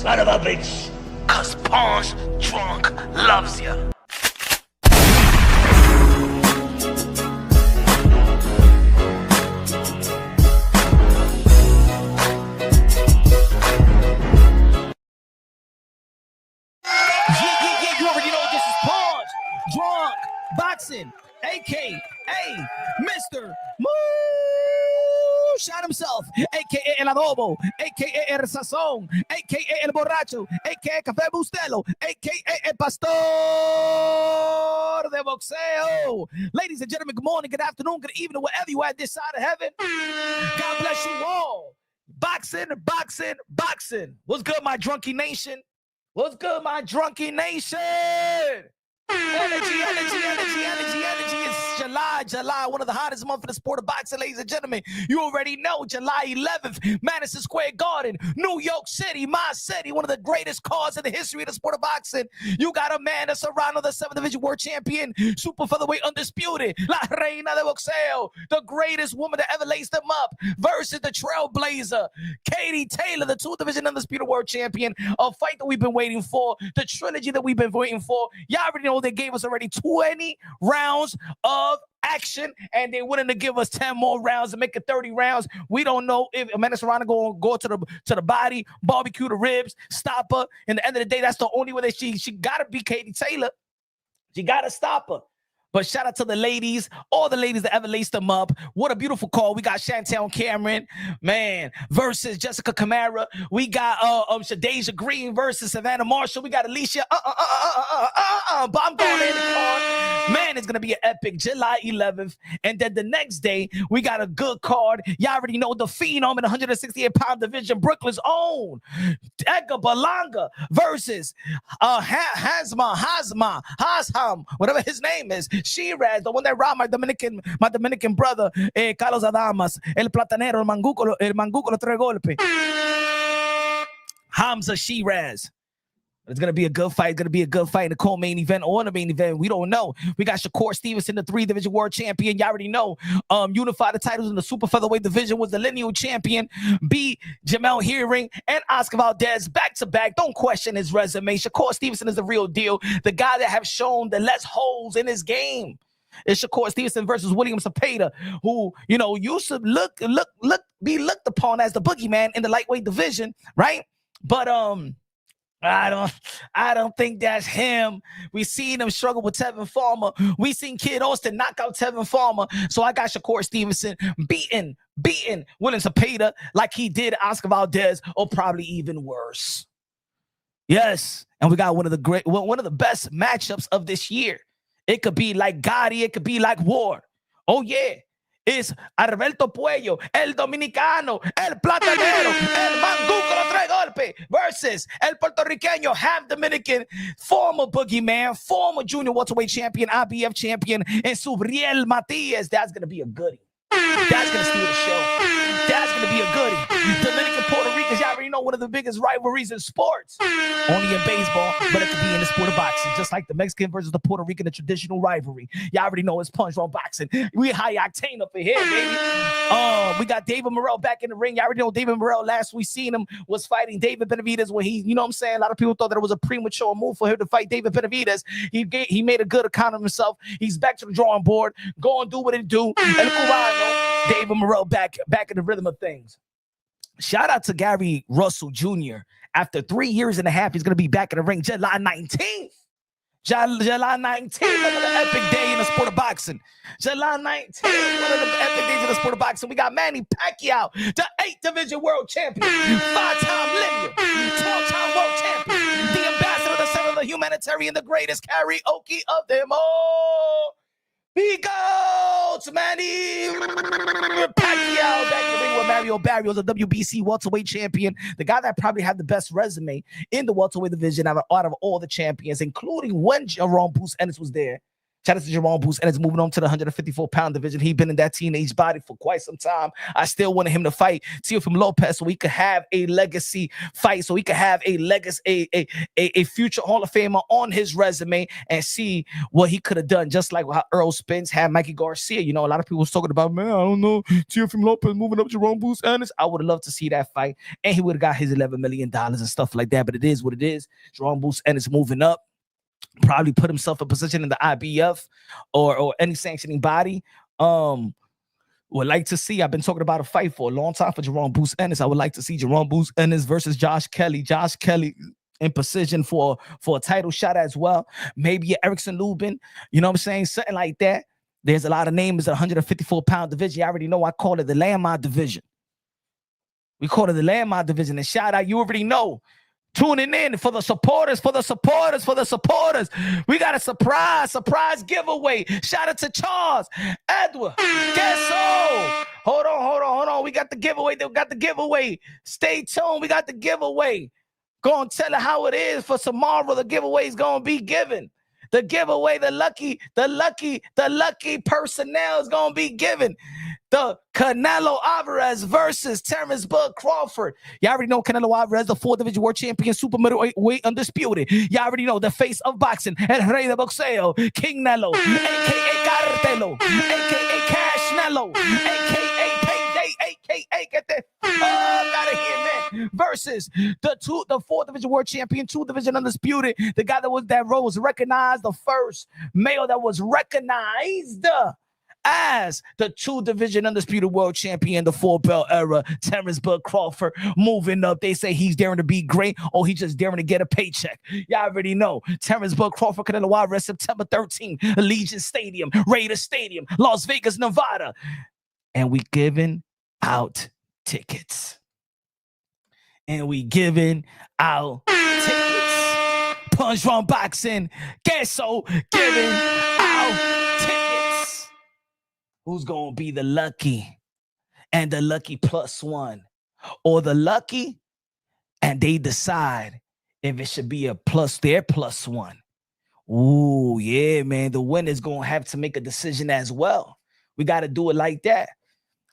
son of a bitch. Cause Pawn's drunk loves ya. Yeah, you already know this is Pawn's drunk boxing, aka Mr. Shot himself, aka El Adobo, aka El Sazón, aka El Borracho, aka Café Bustelo, aka El Pastor de Boxeo. Ladies and gentlemen, good morning, good afternoon, good evening, wherever you at this side of heaven. God bless you all. Boxing. What's good, my drunky nation? What's good, my drunky nation? Energy. It's July, one of the hottest months for the sport of boxing, ladies and gentlemen. You already know, July 11th, Madison Square Garden, New York City, my city, one of the greatest cards in the history of the sport of boxing. You got a man that's around the 7th Division World Champion, super featherweight undisputed, La Reina de Boxeo, the greatest woman that ever laced them up, versus the Trailblazer, Katie Taylor, the 2th Division undisputed world champion, a fight that we've been waiting for, the trilogy that we've been waiting for. Y'all already know they gave us already 20 rounds of action, and they wanted to give us 10 more rounds and make it 30 rounds. We don't know if Amanda Serrano going to go to the body, barbecue the ribs, stop her. In the end of the day, that's the only way that she got to be Katie Taylor. She got to stop her. But shout out to the ladies, all the ladies that ever laced them up. What a beautiful call. We got Chantel Cameron, man, versus Jessica Camara. We got Shadeja Green versus Savannah Marshall. We got Alicia. But I'm going in the card. Man, it's going to be an epic July 11th. And then the next day, we got a good card. Y'all already know the Phenom in the 168-pound division, Brooklyn's own Edgar Berlanga versus Hazam, whatever his name is. Shiraz, the one that robbed my Dominican brother, Carlos Adamas, el platanero, el manguco, los tres golpes. Hamza Shiraz. It's going to be a good fight. It's going to be a good fight in the co-main event or the main event. We don't know. We got Shakur Stevenson, the 3 Division world champion. Y'all already know. Unified the titles in the super featherweight division, was the lineal champion. B. Jamel Hearing and Oscar Valdez back-to-back. Don't question his resume. Shakur Stevenson is the real deal. The guy that have shown the less holes in his game. It's Shakur Stevenson versus William Cepeda, who, you know, used to be looked upon as the boogeyman in the lightweight division, right? But I don't think that's him. We seen him struggle with Tevin Farmer. We seen Kid Austin knock out Tevin Farmer. So I got Shakur Stevenson beating William Cepeda like he did Oscar Valdez, or probably even worse. Yes, and we got one of the best matchups of this year. It could be like Gotti, it could be like Ward. Oh yeah. It's Alberto Puello, el Dominicano, el Platanero, el Manguco, los tres golpes, versus el puertorriqueño, half Dominican, former boogeyman, former junior welterweight champion, IBF champion, and Subriel Matias. That's going to be a goodie. That's going to steal the show. That's going to be a goodie. Dominican, Puerto Rican, y'all already know one of the biggest rivalries in sports. Only in baseball, but it could be in the sport of boxing. Just like the Mexican versus the Puerto Rican, the traditional rivalry. Y'all already know it's punch on boxing. We high octane up in here, baby. We got David Morrell back in the ring. Y'all already know David Morrell. Last we seen him was fighting David Benavidez when he, you know what I'm saying? A lot of people thought that it was a premature move for him to fight David Benavidez. He made a good account of himself. He's back to the drawing board. Go and do what it do. El Cubano, David Morrell back in the rhythm of things. Shout out to Gary Russell Jr. After 3 years and a half, he's going to be back in the ring July 19th. July 19th, another epic day in the sport of boxing. July 19th, one of the epic days in the sport of boxing. We got Manny Pacquiao, the 8th Division world champion, 5-time lineal, 12-time world champion, the ambassador, the son of the humanitarian, the greatest karaoke of them all. He goes, Manny Pacquiao, back in the ring with Mario Barrios, the WBC welterweight champion, the guy that probably had the best resume in the welterweight division out of all the champions, including when Jerome Bruce Ennis was there, Shout out to Jerome Boots, and it's moving on to the 154-pound division. He's been in that teenage body for quite some time. I still wanted him to fight Teofimo Lopez so he could have a legacy fight, so he could have a legacy, a future Hall of Famer on his resume and see what he could have done, just like how Earl Spence had Mikey Garcia. You know, a lot of people was talking about, man, I don't know, Teofimo Lopez moving up Jerome Boots, and I would have loved to see that fight, and he would have got his $11 million and stuff like that, but it is what it is. Jerome Boots and it's moving up. Probably put himself in position in the IBF or any sanctioning body. Would like to see. I've been talking about a fight for a long time for Jerome Boots Ennis. I would like to see Jerome Boots Ennis versus Josh Kelly. Josh Kelly in position for a title shot as well. Maybe Erickson Lubin. You know what I'm saying? Something like that. There's a lot of names at 154-pound division. You already know I call it the landmine division. We call it the landmine division. And shout out, you already know. Tuning in for the supporters. We got a surprise giveaway. Shout out to Charles, Edward, Gesso. Hold on. We got the giveaway. Stay tuned. We got the giveaway. Go tell her how it is for tomorrow. The giveaway is going to be given. The giveaway, the lucky personnel is going to be given. The Canelo Alvarez versus Terrence Bud Crawford. Y'all already know Canelo Alvarez, the 4th division world champion, super middleweight undisputed. Y'all already know the face of boxing, El Rey de Boxeo, King Nello, a.k.a. Cartelo, a.k.a. Cash Nello, a.k.a. Payday, a.k.a. get that out of here, man. Versus the 4th division world champion, 2 division undisputed, the guy that was recognized, the first male that was recognized as the 2 division undisputed world champion, the 4-belt era, Terrence Bud Crawford, moving up. They say he's daring to be great, or he's just daring to get a paycheck. Y'all already know. Terrence Bud Crawford, Canelo Alvarez, September 13th, Allegiant Stadium, Raiders Stadium, Las Vegas, Nevada. And we giving out tickets. Punch Drunk Boxing, Gesso giving out tickets. Who's going to be the lucky and the lucky +1, or the lucky and they decide if it should be their +1? Ooh, yeah, man. The winner's going to have to make a decision as well. We got to do it like that.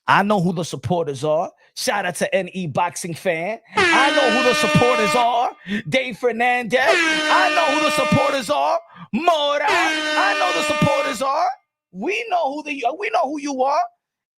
I know who the supporters are. Shout out to NE Boxing Fan. I know who the supporters are. Dave Fernandez. I know who the supporters are. Mora. I know the supporters are. We know who you are.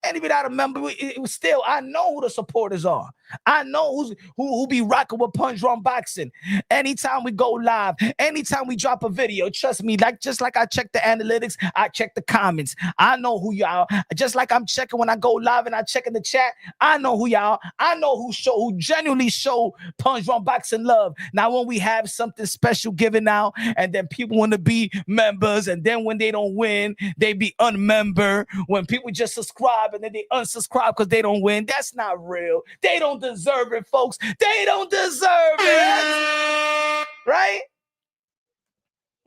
And if you're not a member, still, I know who the supporters are. I know who be rocking with Punch Drunk Boxing. Anytime we go live, anytime we drop a video, trust me, just like I check the analytics, I check the comments. I know who y'all. Just like I'm checking when I go live and I check in the chat, I know who y'all. I know who genuinely show Punch Drunk Boxing love. Now, when we have something special given out, and then people want to be members, and then when they don't win, they be unmember. When people just subscribe and then they unsubscribe because they don't win, that's not real. They don't deserve it, folks. They don't deserve it. Right?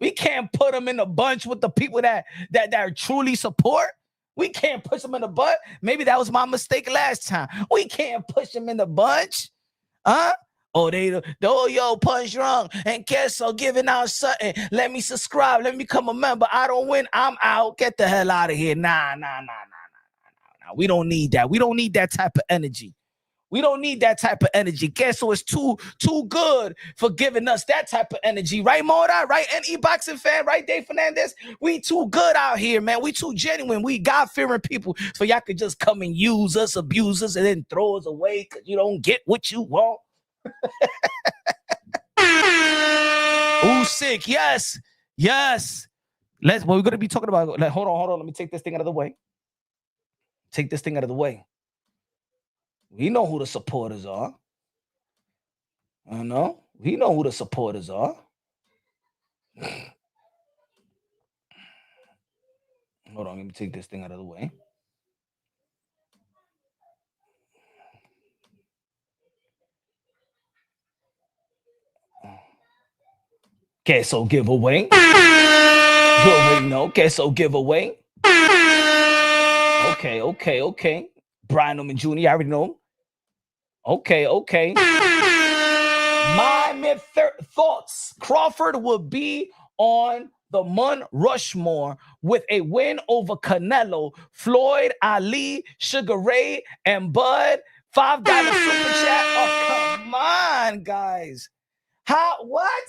We can't put them in a bunch with the people that truly support. We can't push them in the butt. Maybe that was my mistake last time. We can't push them in the bunch. Huh? Oh, yo, Punch Drunk and Kesso giving out something. Let me subscribe. Let me become a member. I don't win. I'm out. Get the hell out of here. Nah. We don't need that. We don't need that type of energy. Kesso is too good for giving us that type of energy. Right, Mora? Right, NE Boxing Fan? Right, Dave Fernandez? We too good out here, man. We too genuine. We God-fearing people. So y'all could just come and use us, abuse us, and then throw us away because you don't get what you want. Ooh, sick. Yes. We're going to be talking about, hold on. Let me take this thing out of the way. We know who the supporters are. We know who the supporters are. Hold on, let me take this thing out of the way. Queso giveaway. You already know. Queso giveaway. Okay. Brian Newman Jr., I already know. Okay. My thoughts. Crawford will be on the Mun Rushmore with a win over Canelo, Floyd, Ali, Sugar Ray, and Bud. $5 super chat. Oh, come on, guys. What?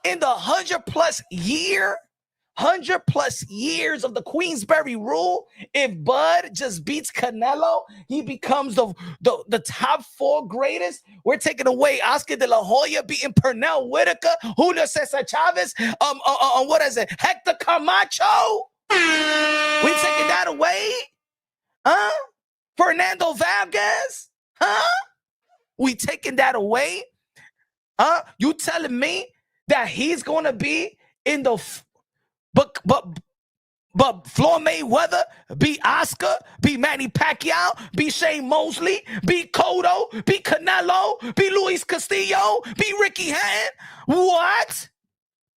In the 100+ years of the Queensberry rule, if Bud just beats Canelo, he becomes the top 4 greatest. We're taking away Oscar De La Hoya beating Pernell Whitaker, Julio Cesar Chavez, what is it? Hector Camacho. We taking that away? Huh? Fernando Vargas? Huh? We taking that away? Huh? You telling me that he's gonna be in the but Floyd Mayweather beat Oscar, beat Manny Pacquiao, beat Shane Mosley, beat Cotto, beat Canelo, beat Luis Castillo, beat Ricky Hatton? What?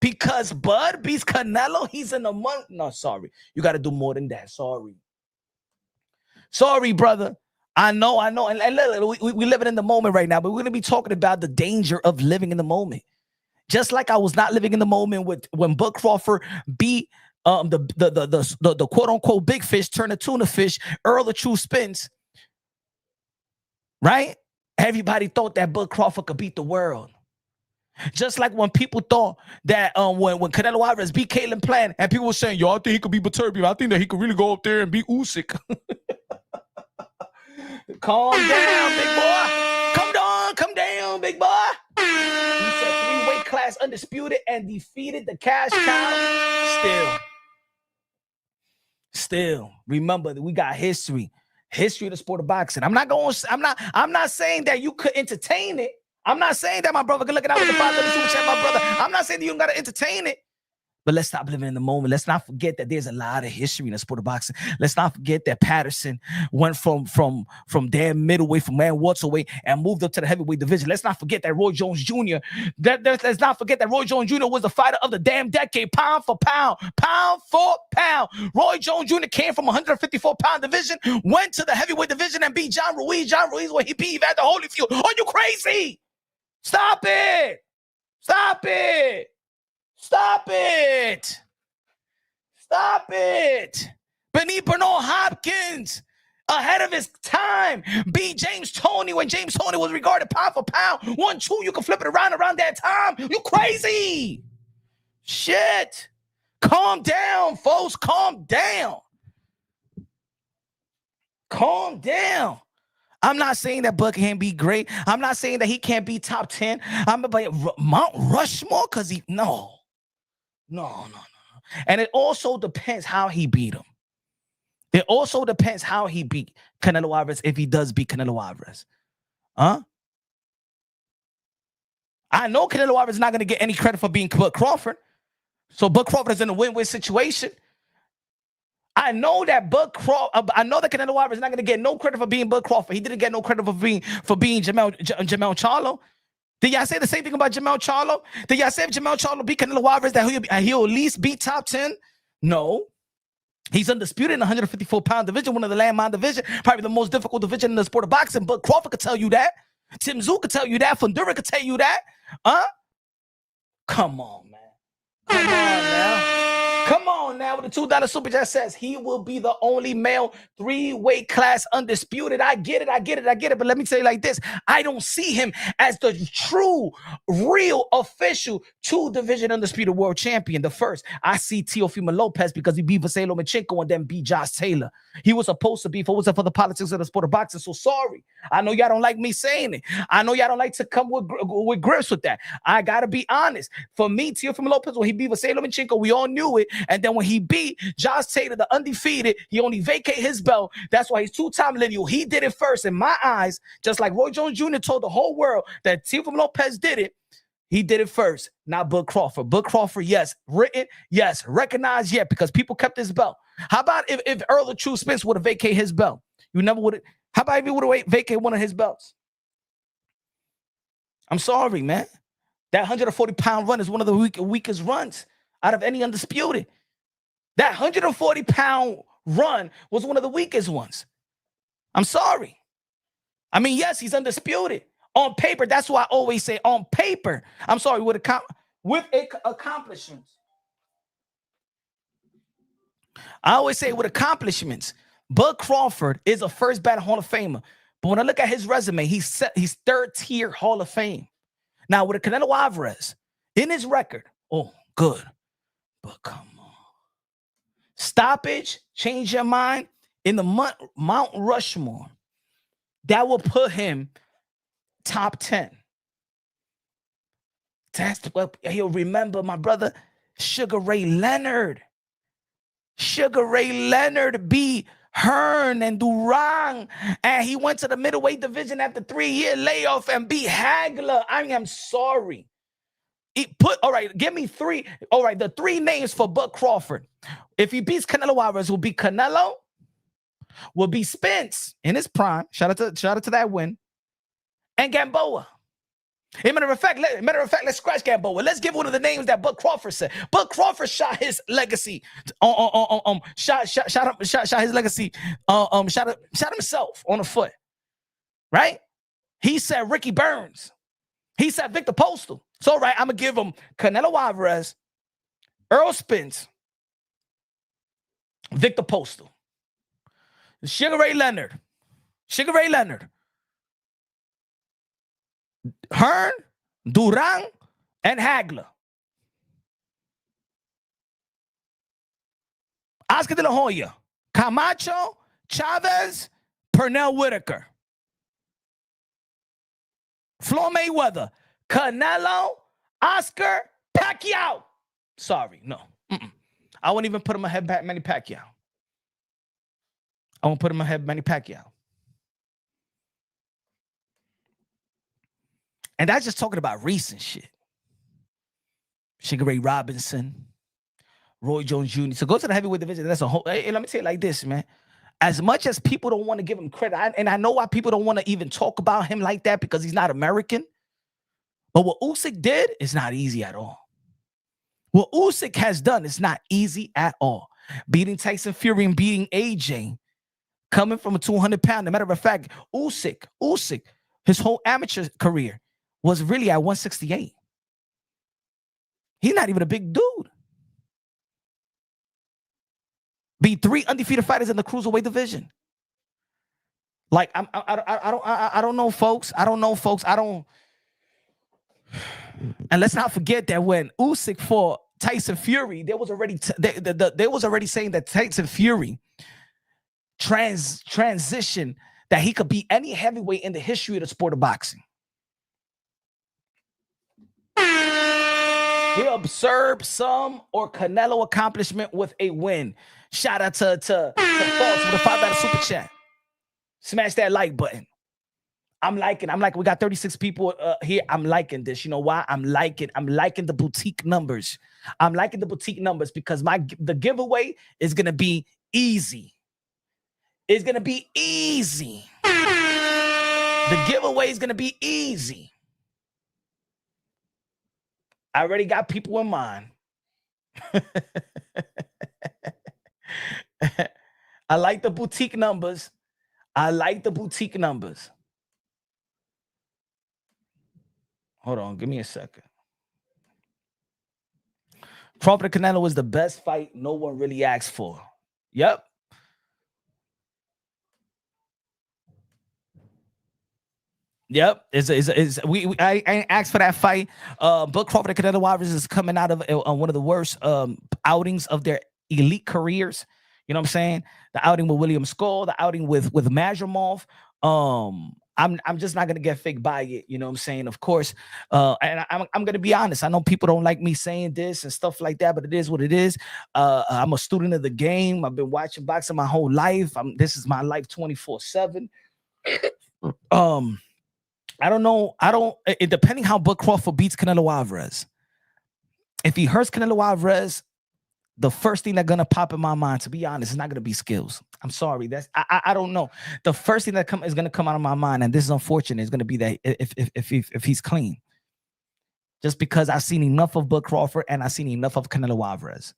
Because Bud beats Canelo, he's in the month. No, sorry. You got to do more than that. Sorry, brother. I know. And look, we living in the moment right now, but we're going to be talking about the danger of living in the moment. Just like I was not living in the moment when Bud Crawford beat the quote unquote big fish, turned a tuna fish, Earl of True Spence. Right? Everybody thought that Bud Crawford could beat the world. Just like when people thought that when Canelo Alvarez beat Caleb Plant, and people were saying, yo, I think he could beat Baturbi. I think that he could really go up there and beat Usyk. Calm down, big boy. Come down, big boy. He said 3-weight class undisputed and defeated the cash cow. Still, remember that we got history of the sport of boxing. I'm not saying that you could entertain it. I'm not saying that my brother can look it out with the $5 super chat, my brother. I'm not saying that you don't gotta entertain it. But let's stop living in the moment. Let's not forget that there's a lot of history in the sport of boxing. Let's not forget that Patterson went from damn middleweight, from welterweight, and moved up to the heavyweight division. Let's not forget that Roy Jones Jr. Let's not forget that Roy Jones Jr. was the fighter of the damn decade, pound for pound. Roy Jones Jr. came from 154-pound division, went to the heavyweight division and beat John Ruiz. John Ruiz, when he beat Evander Holyfield. Are you crazy? Stop it! Benny Bernard Hopkins, ahead of his time, beat James Toney when James Toney was regarded pound for pound. 1-2, you can flip it around that time. You crazy? Shit. Calm down, folks. Calm down. I'm not saying that Bud can't be great. I'm not saying that he can't be top 10. I'm about Mount Rushmore because no. And it also depends how he beat him. It also depends how he beat Canelo Alvarez, if he does beat Canelo Alvarez. Huh? I know Canelo Alvarez is not going to get any credit for beating Bud Crawford. So Bud Crawford is in a win-win situation. I know that Canelo Alvarez is not going to get no credit for being Bud Crawford. He didn't get no credit for being Jamel Charlo. Did y'all say the same thing about Jamel Charlo? Did y'all say if Jamel Charlo beat Canelo Alvarez that he'll at least beat top 10? No. He's undisputed in the 154-pound division, one of the landmine division, probably the most difficult division in the sport of boxing. But Crawford could tell you that. Tim Tszyu could tell you that. Fundura could tell you that. Huh? Come on, man. Come on now with the $2 super chat says he will be the only male 3-weight class undisputed. I get it. But let me tell you like this. I don't see him as the true, real, official 2-division undisputed world champion. The first, I see Teofimo Lopez because he beat Vasily Lomachenko and then beat Josh Taylor. He was supposed to be for the politics of the sport of boxing. So sorry. I know y'all don't like me saying it. I know y'all don't like to come with grips with that. I got to be honest. For me, Teofimo Lopez, when he beat Vasily Lomachenko, we all knew it. And then when he beat Josh Taylor, the undefeated, he only vacated his belt. That's why he's 2-time lineal. He did it first. In my eyes, just like Roy Jones Jr. told the whole world that Teofimo Lopez did it, he did it first, not Bud Crawford. Bud Crawford, yes. Written, yes. Recognized, yeah, because people kept his belt. How about if Earl of True Spence would have vacated his belt? You never would have. How about if he would have vacated one of his belts? I'm sorry, man. That 140-pound run is one of the weakest runs out of any undisputed. That 140-pound run was one of the weakest ones. I'm sorry. I mean, yes, he's undisputed. On paper, that's why I always say on paper. I'm sorry, with accomplishments. I always say with accomplishments, Bud Crawford is a first ballot Hall of Famer. But when I look at his resume, he's third tier Hall of Fame. Now with a Canelo Alvarez in his record, oh, good. But come on. Stoppage, change your mind in the Mount Rushmore. That will put him top 10. That's what he'll remember, my brother, Sugar Ray Leonard. Sugar Ray Leonard beat Hearn and Durang, and he went to the middleweight division after 3-year layoff and beat Hagler. I am sorry. All right, give me three. All right, the three names for Bud Crawford. If he beats Canelo Alvarez, will be Canelo, will be Spence in his prime. Shout out to that win. And Gamboa. Matter of fact, let's scratch Gamboa. Let's give one of the names that Bud Crawford said. Bud Crawford shot his legacy. Shot his legacy. Shot himself on the foot. Right? He said Ricky Burns. He said Victor Postal. So right, I'm gonna give him Canelo Alvarez, Earl Spence, Victor Postal, Sugar Ray Leonard, Hearn, Durang, and Hagler. Oscar De La Hoya, Camacho, Chavez, Pernell Whitaker, Floyd Mayweather, Canelo, Oscar, Pacquiao. Sorry, no. I won't even put him ahead of Manny Pacquiao. I won't put him ahead of Manny Pacquiao. And that's just talking about recent shit. Sugar Ray Robinson, Roy Jones Jr. So go to the heavyweight division. That's a whole. Hey, let me tell you like this, man. As much as people don't want to give him credit, and I know why people don't want to even talk about him like that because he's not American. But what Usyk did is not easy at all. What Usyk has done is not easy at all. Beating Tyson Fury and beating AJ, coming from a 200-pounder. Matter of fact, Usyk, his whole amateur career was really at 168. He's not even a big dude. Beat 3 undefeated fighters in the cruiserweight division. Like I don't know, folks. And let's not forget that when Usyk fought Tyson Fury, there was already saying that Tyson Fury transition that he could beat any heavyweight in the history of the sport of boxing. He observed some or Canelo accomplishment with a win. Shout out to Thoughts with a $5 super chat. Smash that like button. I'm liking. We got 36 people here. I'm liking this. You know why? I'm liking the boutique numbers. I'm liking the boutique numbers because the giveaway is gonna be easy. It's gonna be easy. The giveaway is gonna be easy. I already got people in mind. I like the boutique numbers. Hold on, give me a second. Crawford and Canelo was the best fight no one really asked for. Yep. Yep. I ain't asked for that fight. But Crawford and Canelo Alvarez is coming out of one of the worst outings of their elite careers. You know what I'm saying? The outing with William Skull, the outing with Mazurmov. I'm just not gonna get fake by it. You know what I'm saying? Of course. And I'm gonna be honest. I know people don't like me saying this and stuff like that, but it is what it is. I'm a student of the game. I've been watching boxing my whole life. This is my life 24/7. I don't know. Depending how Bud Crawford beats Canelo Alvarez. If he hurts Canelo Alvarez, the first thing that's gonna pop in my mind, to be honest, is not gonna be skills. I'm sorry. I don't know. The first thing that is gonna come out of my mind, and this is unfortunate, is gonna be that if he's clean. Just because I've seen enough of Bud Crawford and I've seen enough of Canelo Alvarez.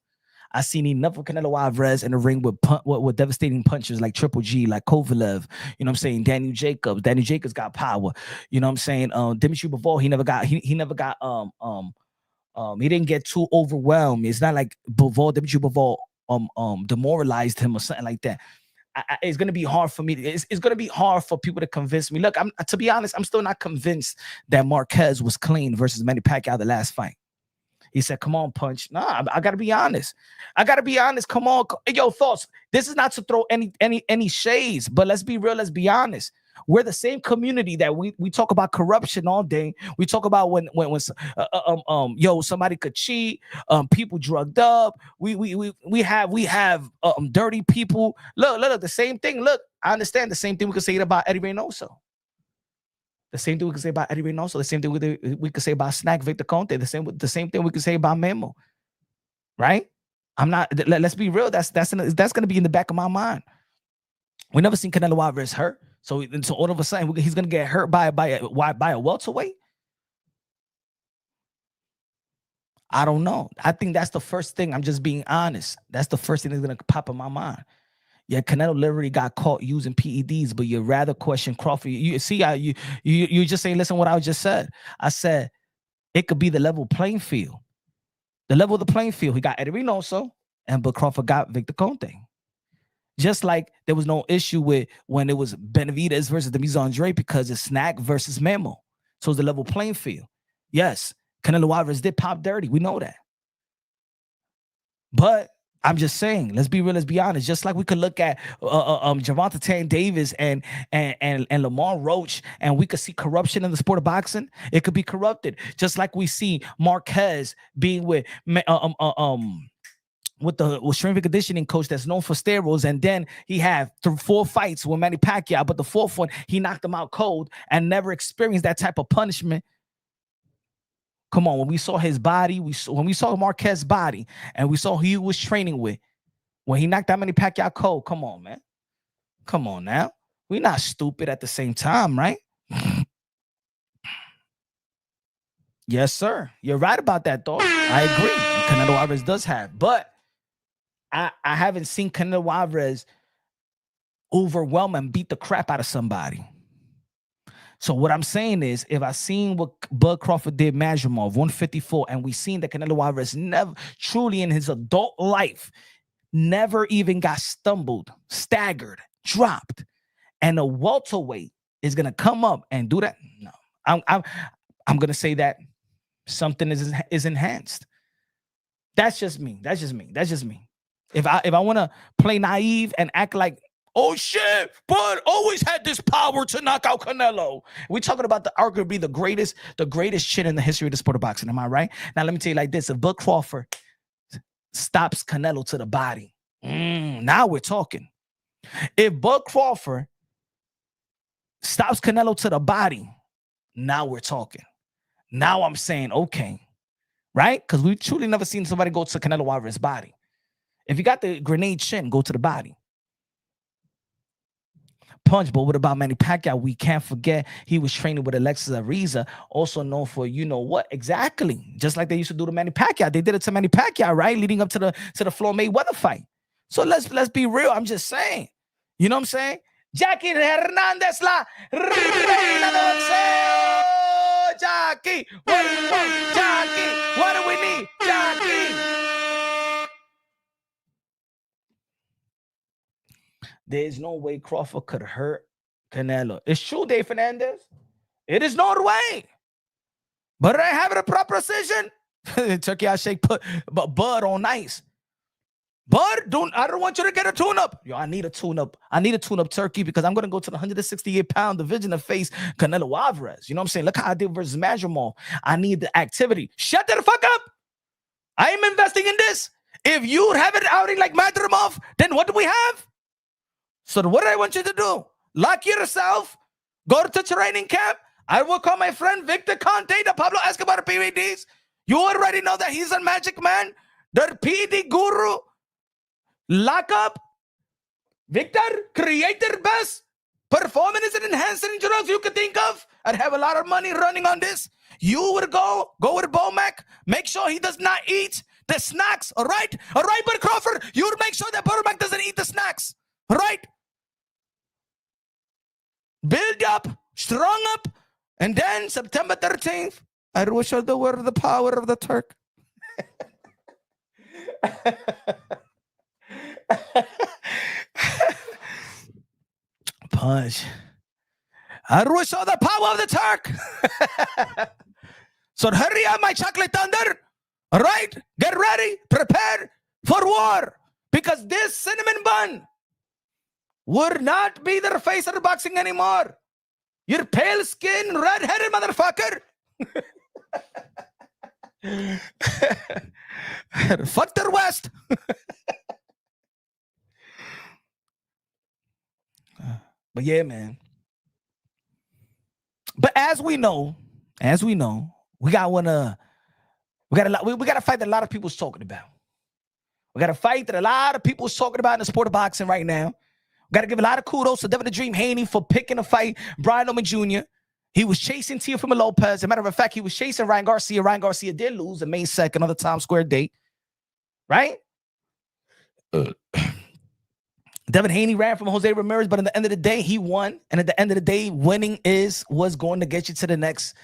I've seen enough of Canelo Alvarez in the ring with devastating punches like Triple G, like Kovalev. You know what I'm saying? Daniel Jacobs. Daniel Jacobs got power. You know what I'm saying? Dimitri Bivol, he didn't get too overwhelmed. It's not like Dimitri Bivol demoralized him or something like that. It's going to be hard for me. It's going to be hard for people to convince me. Look, to be honest, I'm still not convinced that Marquez was clean versus Manny Pacquiao the last fight. He said, come on, Punch. Nah, I got to be honest. Come on. Yo, thoughts. This is not to throw any shades, but let's be real. Let's be honest. We're the same community that we talk about corruption all day. We talk about when somebody could cheat, people drugged up. We have dirty people. Look, the same thing. Look, I understand the same thing we could say about Eddie Reynoso. The same thing we could say about Eddie Reynoso. The same thing we could say about Snack Victor Conte. The same thing we could say about Memo. Right? Let's be real. That's going to be in the back of my mind. We never seen Canelo Alvarez hurt. So all of a sudden he's going to get hurt by a welterweight. I don't know. I think that's the first thing. I'm just being honest. That's the first thing that's going to pop in my mind. Yeah, Canelo literally got caught using PEDs, but you rather question Crawford. You see how you just saying, listen what I just said. I said it could be the level playing field. The level of the playing field. He got Eddie Reynoso, but Crawford got Victor Conte. Just like there was no issue with when it was Benavidez versus Demis Andre because it's Snack versus Memo. So it's the level playing field. Yes, Canelo Alvarez did pop dirty. We know that. But I'm just saying, let's be real, let's be honest. Just like we could look at Gervonta Tank Davis and Lamar Roach, and we could see corruption in the sport of boxing. It could be corrupted. Just like we see Marquez being with the strength and conditioning coach that's known for steroids, and then he had 4 fights with Manny Pacquiao, but the 4th one he knocked him out cold and never experienced that type of punishment. Come on, when we saw his body, when we saw Marquez's body, and we saw who he was training with, when he knocked out Manny Pacquiao cold, come on, man. Come on now. We're not stupid at the same time, right? Yes, sir. You're right about that, though. I agree. Canelo Alvarez does have, but I haven't seen Canelo Alvarez overwhelm and beat the crap out of somebody. So what I'm saying is, if I seen what Bud Crawford did Mazurmov 154, and we seen that Canelo Alvarez never truly in his adult life never even got stumbled, staggered, dropped, and a welterweight is gonna come up and do that. No, I'm gonna say that something is enhanced. That's just me. If I want to play naive and act like, oh shit, Bud always had this power to knock out Canelo. We're talking about arguably the greatest shit in the history of the sport of boxing. Am I right? Now let me tell you like this: if Bud Crawford stops Canelo to the body, now we're talking. If Bud Crawford stops Canelo to the body, now we're talking. Now I'm saying okay, right? Because we've truly never seen somebody go to Canelo Alvarez's body. If you got the grenade chin, go to the body. Punch, but what about Manny Pacquiao? We can't forget he was training with Alexis Ariza, also known for you know what exactly. Just like they used to do to Manny Pacquiao, they did it to Manny Pacquiao, right? Leading up to the Floyd Mayweather fight. So let's be real. I'm just saying, you know what I'm saying? Jackie Hernandez la reina del boxeo. Jackie, what do you want? Jackie, what do we need? Jackie. There's no way Crawford could hurt Canelo. It's true, Dave Fernandez. It is no way. But I have a proper precision. Turkey, I shake Bud on ice. Bud, I don't want you to get a tune-up. Yo, I need a tune-up. I need a tune-up Turkey because I'm going to go to the 168-pound division to face Canelo Alvarez. You know what I'm saying? Look how I did versus Mazurmov. I need the activity. Shut the fuck up. I am investing in this. If you have it outing like Mazurmov, then what do we have? So what do I want you to do? Lock yourself. Go to training camp. I will call my friend Victor Conte, the Pablo Escobar PEDs. You already know that he's a magic man. The PED guru. Lock up. Victor, create the best performance and enhancing drugs you could think of. I'd have a lot of money running on this. You would go with Bomac. Make sure he does not eat the snacks. All right? All right, but Crawford, you would make sure that Bomac doesn't eat the snacks. All right? Build up, strong up, and then September 13th, I will show the world the power of the Turk. Punch. I saw the power of the Turk. So hurry up, my chocolate thunder. All right, get ready, prepare for war. Because this cinnamon bun would not be the face of the boxing anymore. You're pale skin, red-headed motherfucker. Fuck the West. But yeah, man. But as we know, we got a fight that a lot of people's talking about. We got a fight that a lot of people's talking about in the sport of boxing right now. We got to give a lot of kudos to Devin the Dream Haney for picking a fight Brian Norman Jr. He was chasing Teofimo Lopez. As a matter of fact, he was chasing Ryan Garcia. Ryan Garcia did lose the May 2nd on the Times Square date. Right? Devin Haney ran from Jose Ramirez, but at the end of the day, he won. And at the end of the day, winning was going to get you to the next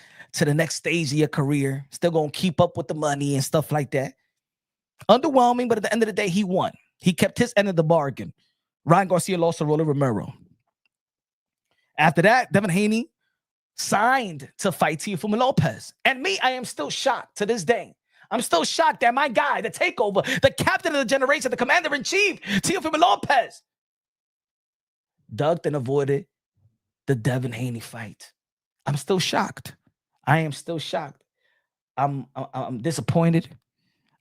stage of your career. Still going to keep up with the money and stuff like that. Underwhelming, but at the end of the day, he won. He kept his end of the bargain. Ryan Garcia lost to Rolly Romero. After that, Devin Haney signed to fight Teofimo Lopez. And me, I am still shocked to this day. I'm still shocked that my guy, the takeover, the captain of the generation, the commander-in-chief, Teofimo Lopez, ducked and avoided the Devin Haney fight. I'm still shocked. I am still shocked. I'm disappointed.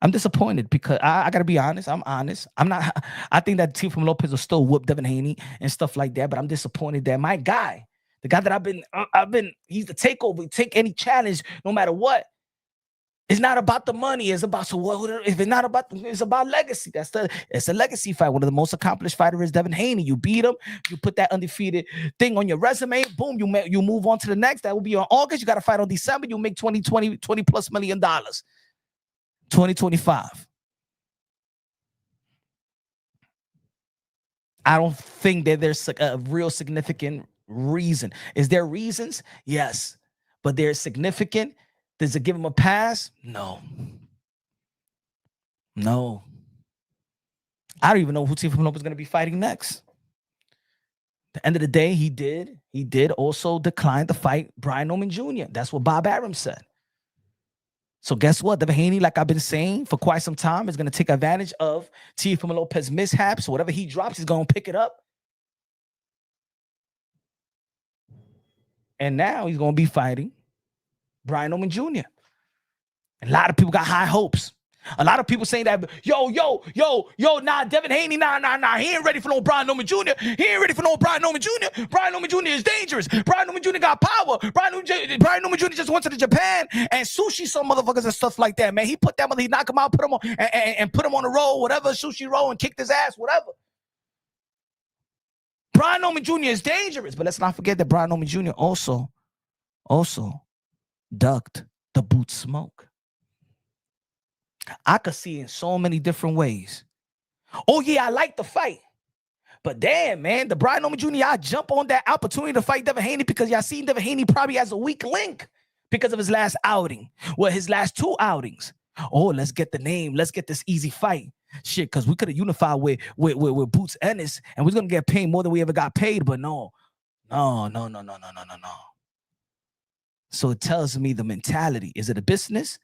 I'm disappointed because I got to be honest. I'm honest. I think that Teofimo Lopez will still whoop Devin Haney and stuff like that, but I'm disappointed that my guy, the guy that he's the takeover. He take any challenge, no matter what. It's not about the money. It's about if it's not about it's about legacy. It's a legacy fight. One of the most accomplished fighters is Devin Haney. You beat him. You put that undefeated thing on your resume. Boom. You move on to the next. That will be on August. You got to fight on December. You make $20 plus million. 2025. I don't think that there's a real significant reason. Is there reasons? Yes, but they're significant. Does it give him a pass? No. I don't even know who Teofimo Lopez is going to be fighting next. At the end of the day, he did also decline to fight Brian Norman Jr. That's what Bob Arum said. So guess what? Devin Haney, like I've been saying for quite some time, is going to take advantage of Teofimo Lopez mishaps. So whatever he drops, he's going to pick it up. And now he's going to be fighting Brian Norman Jr. And a lot of people got high hopes. A lot of people saying that, nah, Devin Haney, nah, he ain't ready for no Brian Norman Jr. He ain't ready for no Brian Norman Jr. Brian Norman Jr. is dangerous. Brian Norman Jr. got power. Brian Norman Jr. just went to Japan and sushi some motherfuckers and stuff like that, man. He put that he knocked him out, put him on and put him on the roll, whatever, sushi roll, and kicked his ass, whatever. Brian Norman Jr. is dangerous, but let's not forget that Brian Norman Jr. also ducked the boot smoke. I could see in so many different ways. Oh, yeah, I like the fight. But damn, man, the Brian Norman Jr., I jump on that opportunity to fight Devin Haney because y'all seen Devin Haney probably has a weak link because of his last outing. Well, his last two outings. Oh, let's get the name. Let's get this easy fight. Shit, because we could have unified with Boots Ennis, and we're going to get paid more than we ever got paid. But no. So it tells me the mentality. Is it a business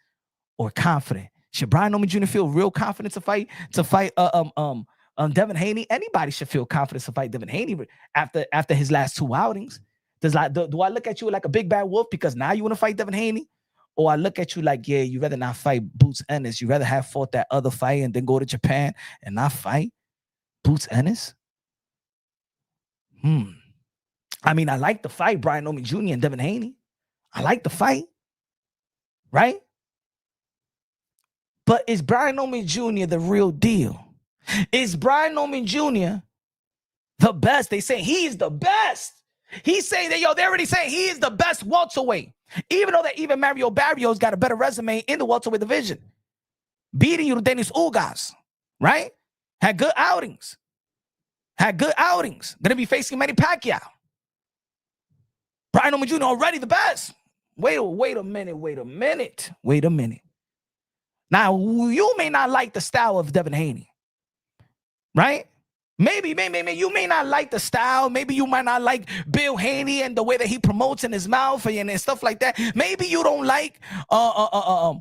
or confident? Should Brian Norman Jr. feel real confident to fight Devin Haney? Anybody should feel confident to fight Devin Haney after his last two outings. Do I look at you like a big bad wolf because now you want to fight Devin Haney? Or I look at you like, yeah, you rather not fight Boots Ennis. You rather have fought that other fight and then go to Japan and not fight Boots Ennis? I mean, I like the fight, Brian Norman Jr. and Devin Haney. I like the fight, right? But is Brian Norman Jr. the real deal? Is Brian Norman Jr. the best? They say he is the best. He's saying that, they're already saying he is the best welterweight. Even though that even Mario Barrios got a better resume in the welterweight division. Beating Dennis Ugas, right? Had good outings. Gonna be facing Manny Pacquiao. Brian Norman Jr. already the best. Wait a minute. Now, you may not like the style of Devin Haney, right? Maybe you may not like the style. Maybe you might not like Bill Haney and the way that he promotes in his mouth and stuff like that. Maybe you don't like how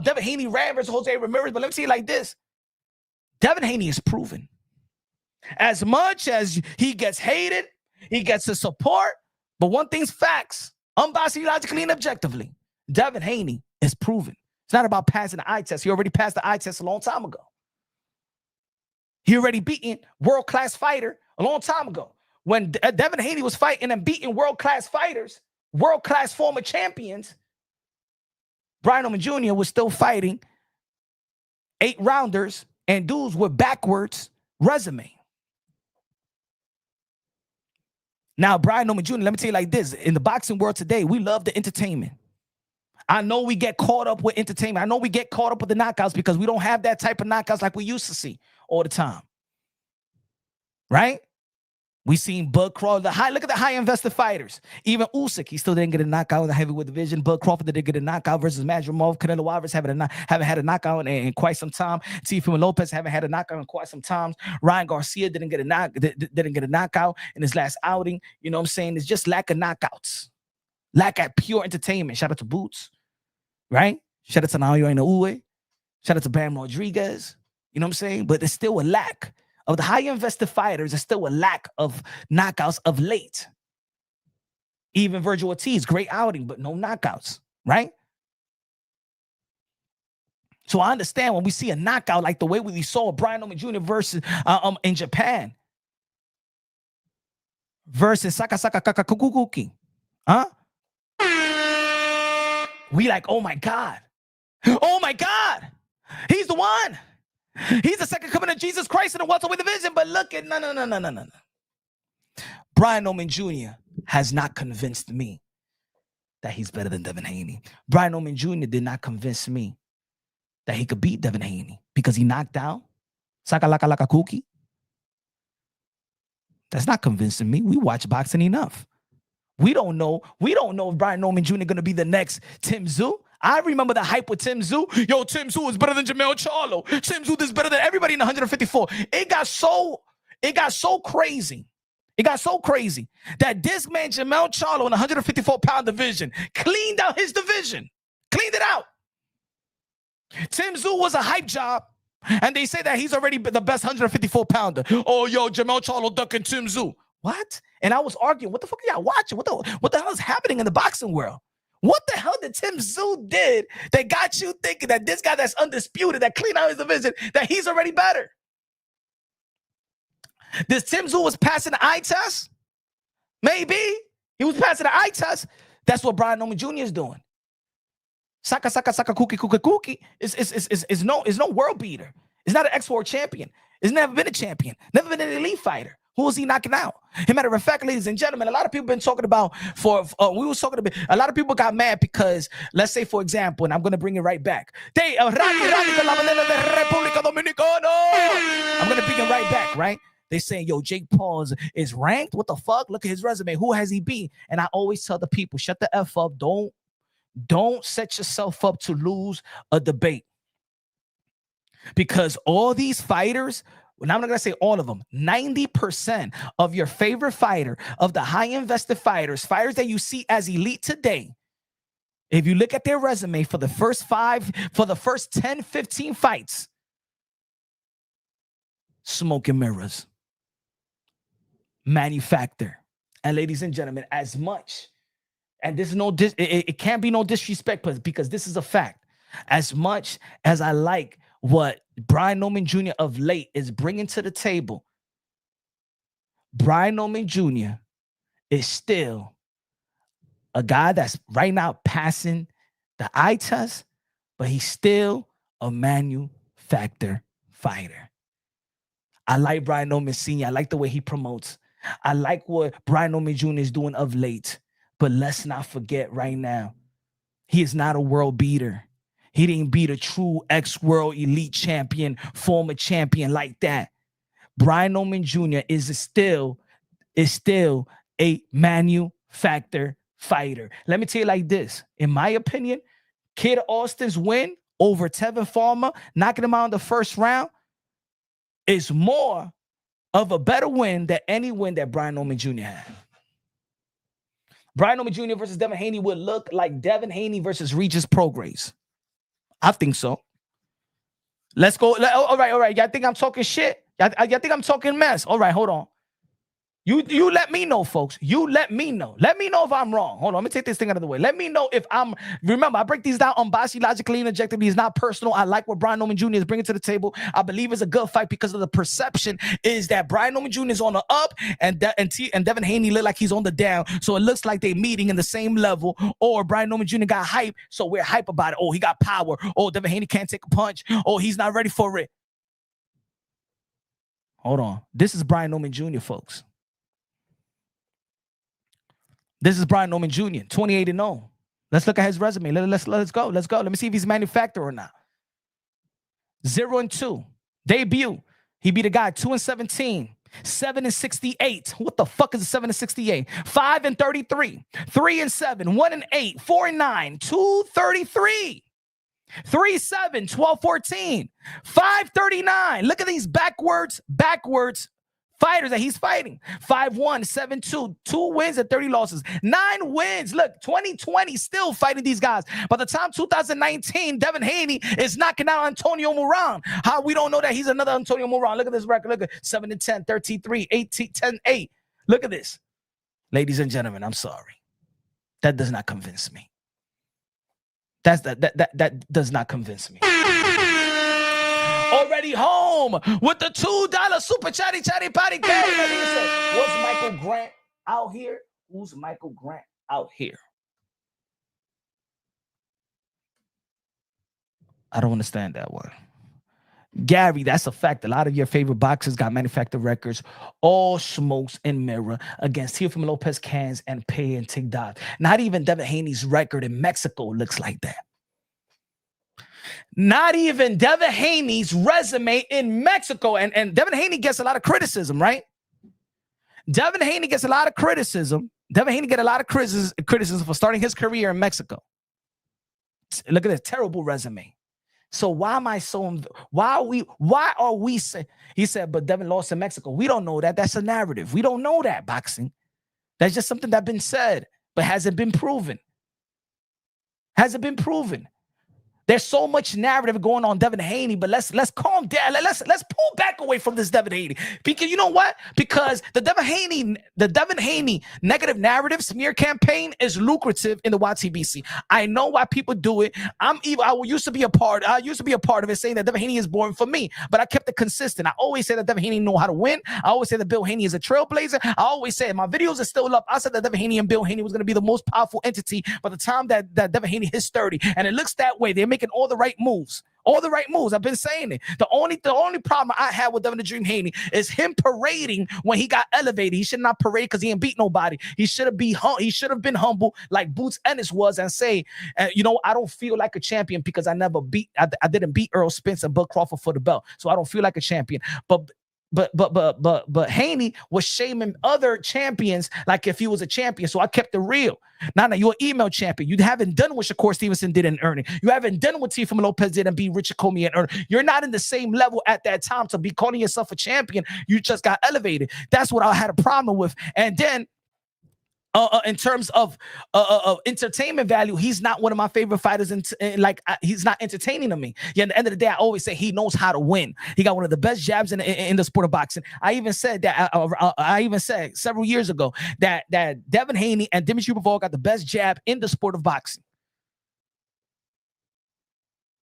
Devin Haney ran versus Jose Ramirez. But let me see it like this: Devin Haney is proven. As much as he gets hated, he gets the support. But one thing's facts, unbiased, logically, and objectively, Devin Haney is proven. It's not about passing the eye test. He already passed the eye test a long time ago. He already beaten world-class fighter a long time ago. When Devin Haney was fighting and beating world-class fighters, world-class former champions, Brian Oman Jr. was still fighting 8-rounders and dudes with backwards resume. Now, Brian Oman Jr., let me tell you like this. In the boxing world today, we love the entertainment. I know we get caught up with entertainment. I know we get caught up with the knockouts because we don't have that type of knockouts like we used to see all the time. Right? We seen Bud Crawford. Look at the high invested fighters. Even Usyk, he still didn't get a knockout in the heavyweight division. Bud Crawford didn't get a knockout versus Madrimov. Canelo Alvarez haven't had a knockout in quite some time. Teofimo Lopez haven't had a knockout in quite some time. Ryan Garcia didn't get a knockout in his last outing. You know what I'm saying? It's just lack of knockouts. Lack of pure entertainment. Shout out to Boots. Right? Shout out to Naoya Inoue. Shout out to Bam Rodriguez. You know what I'm saying? But there's still a lack of the high invested fighters. There's still a lack of knockouts of late. Even Virgil Ortiz, great outing, but no knockouts, right? So I understand when we see a knockout like the way we saw Brian Oman Jr. versus in Japan versus Sakasaka Kakakukuki. Huh? We like, oh my God. Oh my God. He's the one. He's the second coming of Jesus Christ in the welterweight division. But look at no. Brian Oman Jr. has not convinced me that he's better than Devin Haney. Brian Oman Jr. did not convince me that he could beat Devin Haney because he knocked out Sakalaka Kuki. That's not convincing me. We watch boxing enough. We don't know if Brian Oman Jr. going to be the next Tim Tszyu. I remember the hype with Tim Tszyu. Yo, Tim Tszyu is better than Jermell Charlo. Tim Tszyu is better than everybody in 154. It got so crazy. It got so crazy that this man, Jermell Charlo, in the 154-pound division, cleaned out his division. Cleaned it out. Tim Tszyu was a hype job. And they say that he's already the best 154-pounder. Oh, yo, Jermell Charlo ducking Tim Tszyu. What? And I was arguing, what the fuck are y'all watching? What the hell is happening in the boxing world? What the hell did Tim Tszyu did that got you thinking that this guy that's undisputed, that cleaned out his division, that he's already better? This Tim Tszyu was passing the eye test? Maybe. He was passing the eye test. That's what Brian Oman Jr. is doing. Saka Kuki is no world beater. It's not an ex-world champion. It's never been a champion. Never been an elite fighter. Who is he knocking out? As a matter of fact, ladies and gentlemen, a lot of people been talking about a lot of people got mad because, let's say, for example, and I'm going to bring it right back. I'm going to bring it right back, right? They saying, yo, Jake Paul is ranked. What the fuck? Look at his resume. Who has he beat? And I always tell the people, shut the F up. Don't set yourself up to lose a debate. Because all these fighters, and I'm not going to say all of them, 90% of your favorite fighter, of the high invested fighters that you see as elite today, if you look at their resume for the first 10, 15 fights, smoke and mirrors, manufacture. And ladies and gentlemen, as much, and this is it can't be no disrespect, but because this is a fact, as much as I like what Brian Oman Jr. of late is bringing to the table, Brian Oman Jr. is still a guy that's right now passing the eye test, but he's still a manufactured fighter. I like Brian Oman Sr. I like the way he promotes. I like what Brian Oman Jr. is doing of late, but let's not forget right now, he is not a world beater. He didn't beat a true ex-world elite champion, former champion like that. Brian Oman Jr. is still a manufactured fighter. Let me tell you like this. In my opinion, Kid Austin's win over Tevin Farmer, knocking him out in the first round, is more of a better win than any win that Brian Norman Jr. had. Brian Norman Jr. versus Devin Haney would look like Devin Haney versus Regis Prograis. I think so. Let's go. All right. Y'all think I'm talking shit? Y'all think I'm talking mess? All right, hold on. You let me know, folks. You let me know. Let me know if I'm wrong. Hold on. Let me take this thing out of the way. Let me know if I'm... Remember, I break these down unbiased, logically, and objectively. It's not personal. I like what Brian Norman Jr. is bringing to the table. I believe it's a good fight because of the perception is that Brian Norman Jr. is on the up and Devin Haney look like he's on the down. So it looks like they're meeting in the same level. Or Brian Norman Jr. got hype, so we're hype about it. Oh, he got power. Oh, Devin Haney can't take a punch. Oh, he's not ready for it. Hold on. This is Brian Norman Jr., folks. This is Brian Norman Jr., 28-0. Let's look at his resume. Let's go. Let's go. Let me see if he's manufactured or not. 0-2. Debut. He beat a guy 2-17. 7-68. What the fuck is a 7-68? 5-33. 3-7. 1-8. 4-9. 2-33. 3-7. 12-14. 5-39. Look at these backwards fighters that he's fighting. 5-1, 7-2, 2 wins and 30 losses. 9 wins. Look, 2020 still fighting these guys. By the time 2019, Devin Haney is knocking out Antonio Moran. How we don't know that he's another Antonio Moran? Look at this record. Look at 7-10, 13-3, 18-10-8. Look at this. Ladies and gentlemen, I'm sorry. That does not convince me. That does not convince me. Already home with the $2 super chatty patty game. What's Michael Grant out here? Who's Michael Grant out here? I don't understand that one. Gary, that's a fact. A lot of your favorite boxers got manufactured records. All smokes and mirror against Teofimo Lopez, Cans, and Pay and Tigdad. Not even Devin Haney's record in Mexico looks like that. Not even Devin Haney's resume in Mexico. And Devin Haney gets a lot of criticism, right? Devin Haney gets a lot of criticism. Devin Haney get a lot of criticism for starting his career in Mexico. Look at this terrible resume. So why am I so... Why are we saying... He said, but Devin lost in Mexico. We don't know that. That's a narrative. We don't know that, boxing. That's just something that's been said, but hasn't been proven. Hasn't been proven. There's so much narrative going on Devin Haney, but let's calm down. Let's pull back away from this Devin Haney. Because you know what? Because the Devin Haney negative narrative smear campaign is lucrative in the YTBC. I know why people do it. I used to be a part of it, saying that Devin Haney is boring for me, but I kept it consistent. I always said that Devin Haney know how to win. I always said that Bill Haney is a trailblazer. I always said my videos are still up. I said that Devin Haney and Bill Haney was going to be the most powerful entity by the time that Devin Haney hits 30, and it looks that way. They're making all the right moves. All the right moves. I've been saying it. The only problem I had with Devin the Dream Haney is him parading when he got elevated. He should not parade because he ain't beat nobody. He should have been humble like Boots Ennis was and say, I don't feel like a champion because I didn't beat Earl Spence and Bud Crawford for the belt. So I don't feel like a champion. But Haney was shaming other champions like if he was a champion. So I kept it real. Now you're an email champion. You haven't done what Shakur Stevenson did and earn it. You haven't done what Teofimo Lopez did and beat Richard Comey and earn it. You're not in the same level at that time to be calling yourself a champion. You just got elevated. That's what I had a problem with. And then in terms of entertainment value, he's not one of my favorite fighters. He's not entertaining to me. Yeah, at the end of the day, I always say he knows how to win. He got one of the best jabs in the sport of boxing. I even said that. I even said several years ago that Devin Haney and Dimitri Bivol got the best jab in the sport of boxing.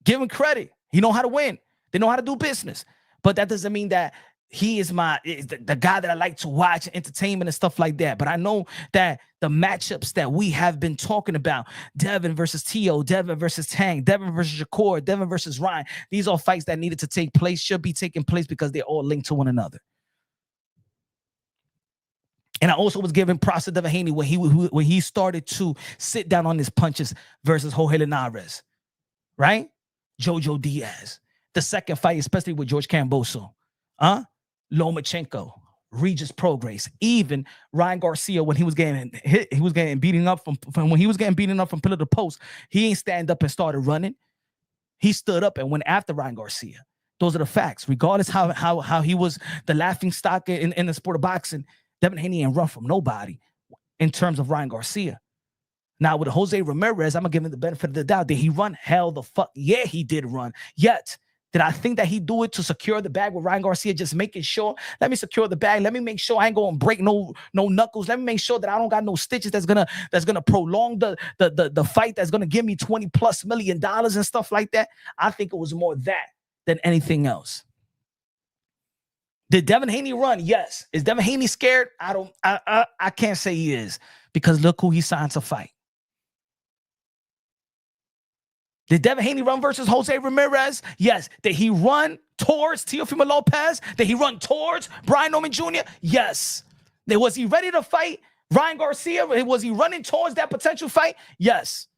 Give him credit. He know how to win. They know how to do business. But that doesn't mean that he is the guy that I like to watch, entertainment and stuff like that. But I know that the matchups that we have been talking about, Devin versus Tio, Devin versus Tang, Devin versus Shakur, Devin versus Ryan, these are fights that needed to take place, should be taking place because they're all linked to one another. And I also was giving props to Devin Haney when he started to sit down on his punches versus Jorge Linares, right? Jojo Diaz. The second fight, especially with George Camboso. Lomachenko, Regis Prograis, even Ryan Garcia when he was getting hit, he was getting beaten up from pillar to post. He ain't stand up and started running. He stood up and went after Ryan Garcia. Those are the facts. Regardless how he was the laughing stock in the sport of boxing, Devin Haney ain't run from nobody in terms of Ryan Garcia. Now, with Jose Ramirez, I'm going to give him the benefit of the doubt. Did he run? Hell the fuck. Yeah, he did run. Yet, did I think that he do it to secure the bag with Ryan Garcia, just making sure, let me secure the bag. Let me make sure I ain't going to break no knuckles. Let me make sure that I don't got no stitches that's gonna prolong the fight, that's going to give me $20+ million and stuff like that. I think it was more that than anything else. Did Devin Haney run? Yes. Is Devin Haney scared? I can't say he is, because look who he signed to fight. Did Devin Haney run versus Jose Ramirez? Yes. Did he run towards Teofimo Lopez? Did he run towards Brian Norman Jr.? Yes. Was he ready to fight Ryan Garcia? Was he running towards that potential fight? Yes.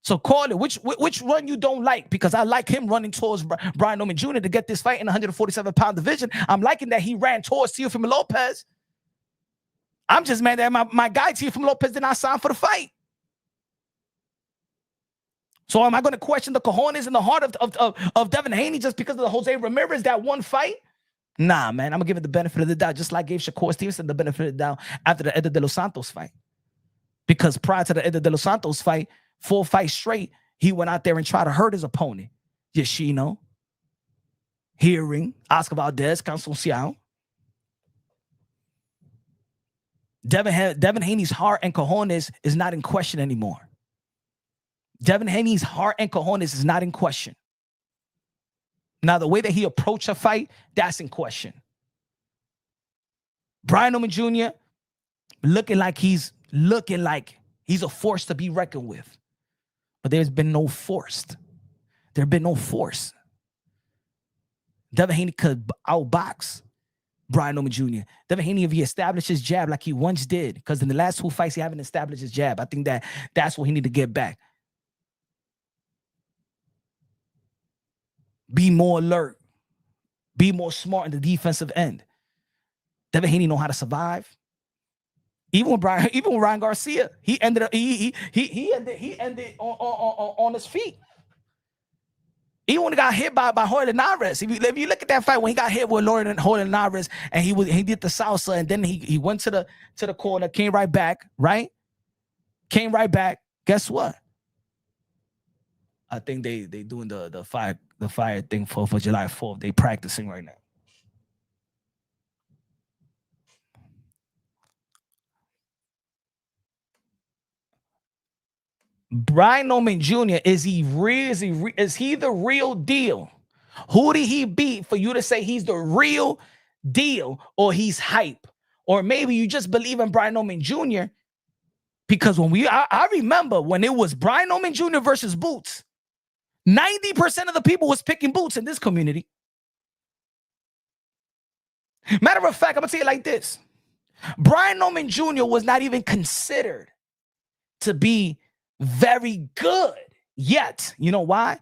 So call it. Which run you don't like? Because I like him running towards Brian Norman Jr. to get this fight in the 147-pound division. I'm liking that he ran towards Teofimo Lopez. I'm just mad that my guy Teofimo Lopez did not sign for the fight. So am I going to question the cojones in the heart of Devin Haney just because of the Jose Ramirez, that one fight? Nah, man. I'm going to give it the benefit of the doubt, just like I gave Shakur Stevenson the benefit of the doubt after the Edgar de los Santos fight. Because prior to the Edgar de los Santos fight, 4 fights straight, he went out there and tried to hurt his opponent. Yoshino, Hearing, Oscar Valdez, Concepcion. Devin Haney's heart and cojones is not in question anymore. Devin Haney's heart and cojones is not in question. Now, the way that he approached a fight, that's in question. Brian Norman Jr. looking like he's a force to be reckoned with. But there's been no force. There's been no force. Devin Haney could outbox Brian Norman Jr. Devin Haney, if he established his jab like he once did, because in the last 2 fights, he haven't established his jab. I think that's what he need to get back. Be more alert. Be more smart in the defensive end. Devin Haney know how to survive. Even with Ryan Garcia, he ended on his feet. Even when he got hit by Jorge Linares. If you look at that fight when he got hit with Jorge Linares and he did the salsa, and then he went to the corner, came right back, right? Came right back. Guess what? I think they doing the fire thing for July 4th. They practicing right now. Brian Norman Jr., is he the real deal? Who did he beat for you to say he's the real deal, or he's hype? Or maybe you just believe in Brian Norman Jr. because I remember when it was Brian Norman Jr. versus Boots, 90% of the people was picking Boots in this community. Matter of fact, I'm going to say it like this. Brian Norman Jr. was not even considered to be very good yet. You know why?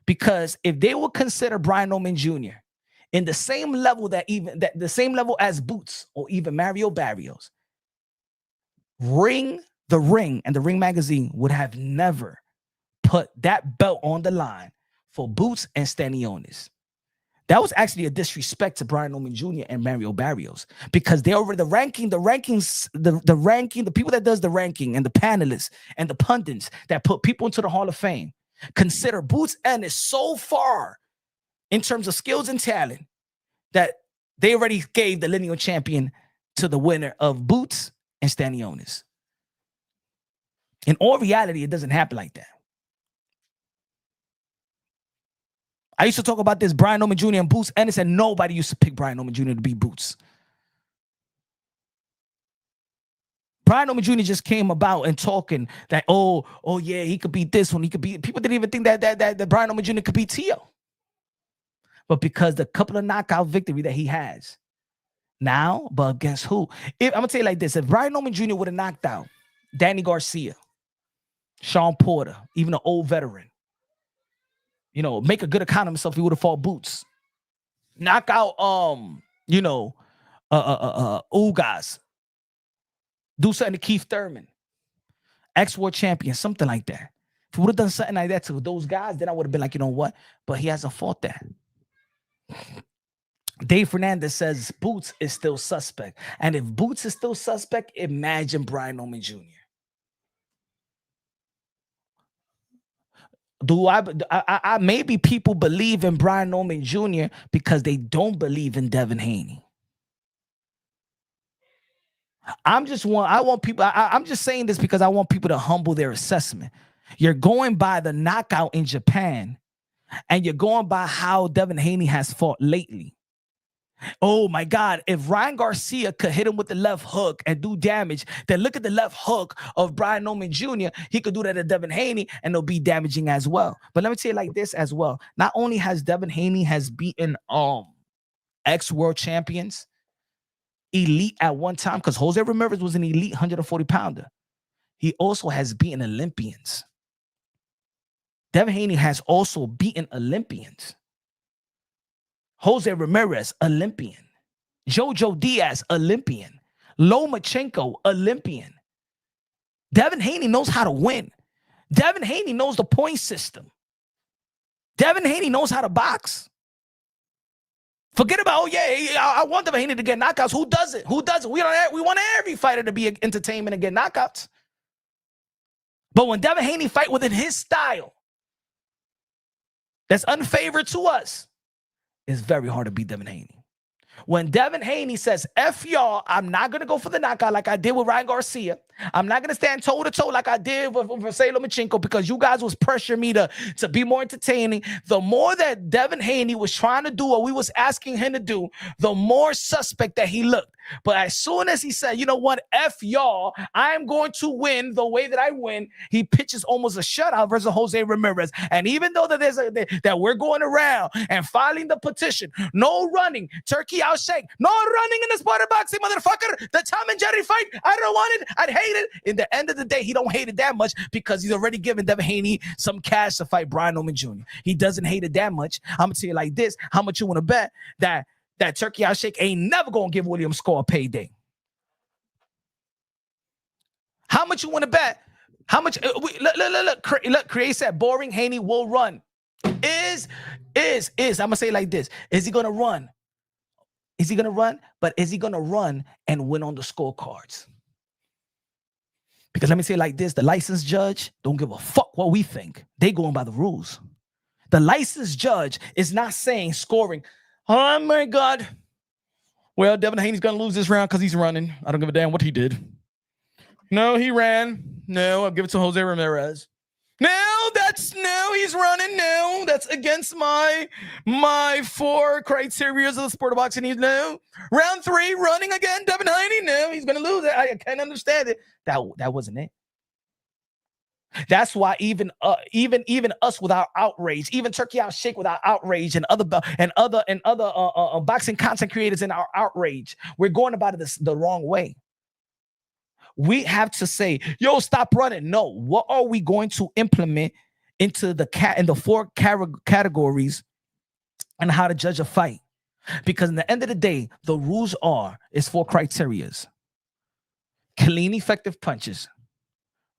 Because if they would consider Brian Norman Jr. in the same level the same level as Boots or even Mario Barrios, The Ring and the Ring magazine would have never put that belt on the line for Boots and Stanionis. That was actually a disrespect to Brian Norman Jr. and Mario Barrios, because they were the people that does the ranking and the panelists and the pundits that put people into the Hall of Fame consider Boots Ennis so far in terms of skills and talent that they already gave the lineal champion to the winner of Boots and Stanionis. In all reality, it doesn't happen like that. I used to talk about this Brian Norman Jr. and Boots Ennis, and nobody used to pick Brian Norman Jr. to beat Boots. Brian Norman Jr. just came about and talking that, oh yeah, he could beat this one. He could beat. People didn't even think that Brian Norman Jr. could beat Tio. But because the couple of knockout victory that he has now, but against who? I'm gonna tell you like this: if Brian Norman Jr. would have knocked out Danny Garcia, Sean Porter, even an old veteran, make a good account of himself, he would have fought Boots. Knock out, Ugas. Do something to Keith Thurman, ex-world champion, something like that. If he would have done something like that to those guys, then I would have been like, you know what? But he hasn't fought that. Dave Fernandez says Boots is still suspect. And if Boots is still suspect, imagine Brian Norman Jr. Maybe people believe in Brian Norman Jr. because they don't believe in Devin Haney. I'm just saying this because I want people to humble their assessment. You're going by the knockout in Japan, and you're going by how Devin Haney has fought lately. Oh my God, if Ryan Garcia could hit him with the left hook and do damage, then look at the left hook of Brian Norman Jr. He could do that to Devin Haney and it'll be damaging as well. But let me tell you like this as well. Not only has Devin Haney has beaten ex-world champions, elite at one time, because Jose Ramirez was an elite 140 pounder. He also has beaten Olympians. Devin Haney has also beaten Olympians. Jose Ramirez, Olympian. Jojo Diaz, Olympian. Lomachenko, Olympian. Devin Haney knows how to win. Devin Haney knows the point system. Devin Haney knows how to box. Forget about, I want Devin Haney to get knockouts. Who does it? Who does it? We want every fighter to be entertainment and get knockouts. But when Devin Haney fight within his style, that's unfavored to us, it's very hard to beat Devin Haney. When Devin Haney says, F y'all, I'm not going to go for the knockout like I did with Ryan Garcia. I'm not going to stand toe-to-toe like I did with Vasily Lomachenko because you guys was pressuring me to be more entertaining. The more that Devin Haney was trying to do what we was asking him to do, the more suspect that he looked. But as soon as he said, you know what, F y'all, I am going to win the way that I win, he pitches almost a shutout versus Jose Ramirez. And even though that we're going around and filing the petition, no running, turkey out shake, no running in the sport of boxing, motherfucker, the Tom and Jerry fight, I don't want it, I'd hate it. In the end of the day, he don't hate it that much because he's already given Devin Haney some cash to fight Brian Norman Jr. He doesn't hate it that much. I'm going to tell you like this, how much you want to bet that turkey out shake ain't never gonna give William Score a payday? How much you want to bet? How much? Look, Create said boring. Haney will run. I'm gonna say it like this: is he gonna run? Is he gonna run? But is he gonna run and win on the scorecards? Because let me say it like this: the licensed judge don't give a fuck what we think. They going by the rules. The licensed judge is not saying scoring. Oh my God. Well, Devin Haney's going to lose this round because he's running. I don't give a damn what he did. No, he ran. No, I'll give it to Jose Ramirez. No, he's running. No, that's against my 4 criteria of the sport of boxing. No. Round 3, running again, Devin Haney. No, he's going to lose it. I can't understand it. That wasn't it. That's why even us with our outrage, even Turkey Out Shake with our outrage, and other boxing content creators in our outrage, we're going about it the wrong way. We have to say, yo, stop running. No, what are we going to implement into the 4 categories and how to judge a fight? Because in the end of the day, the rules is 4 criterias: clean, effective punches,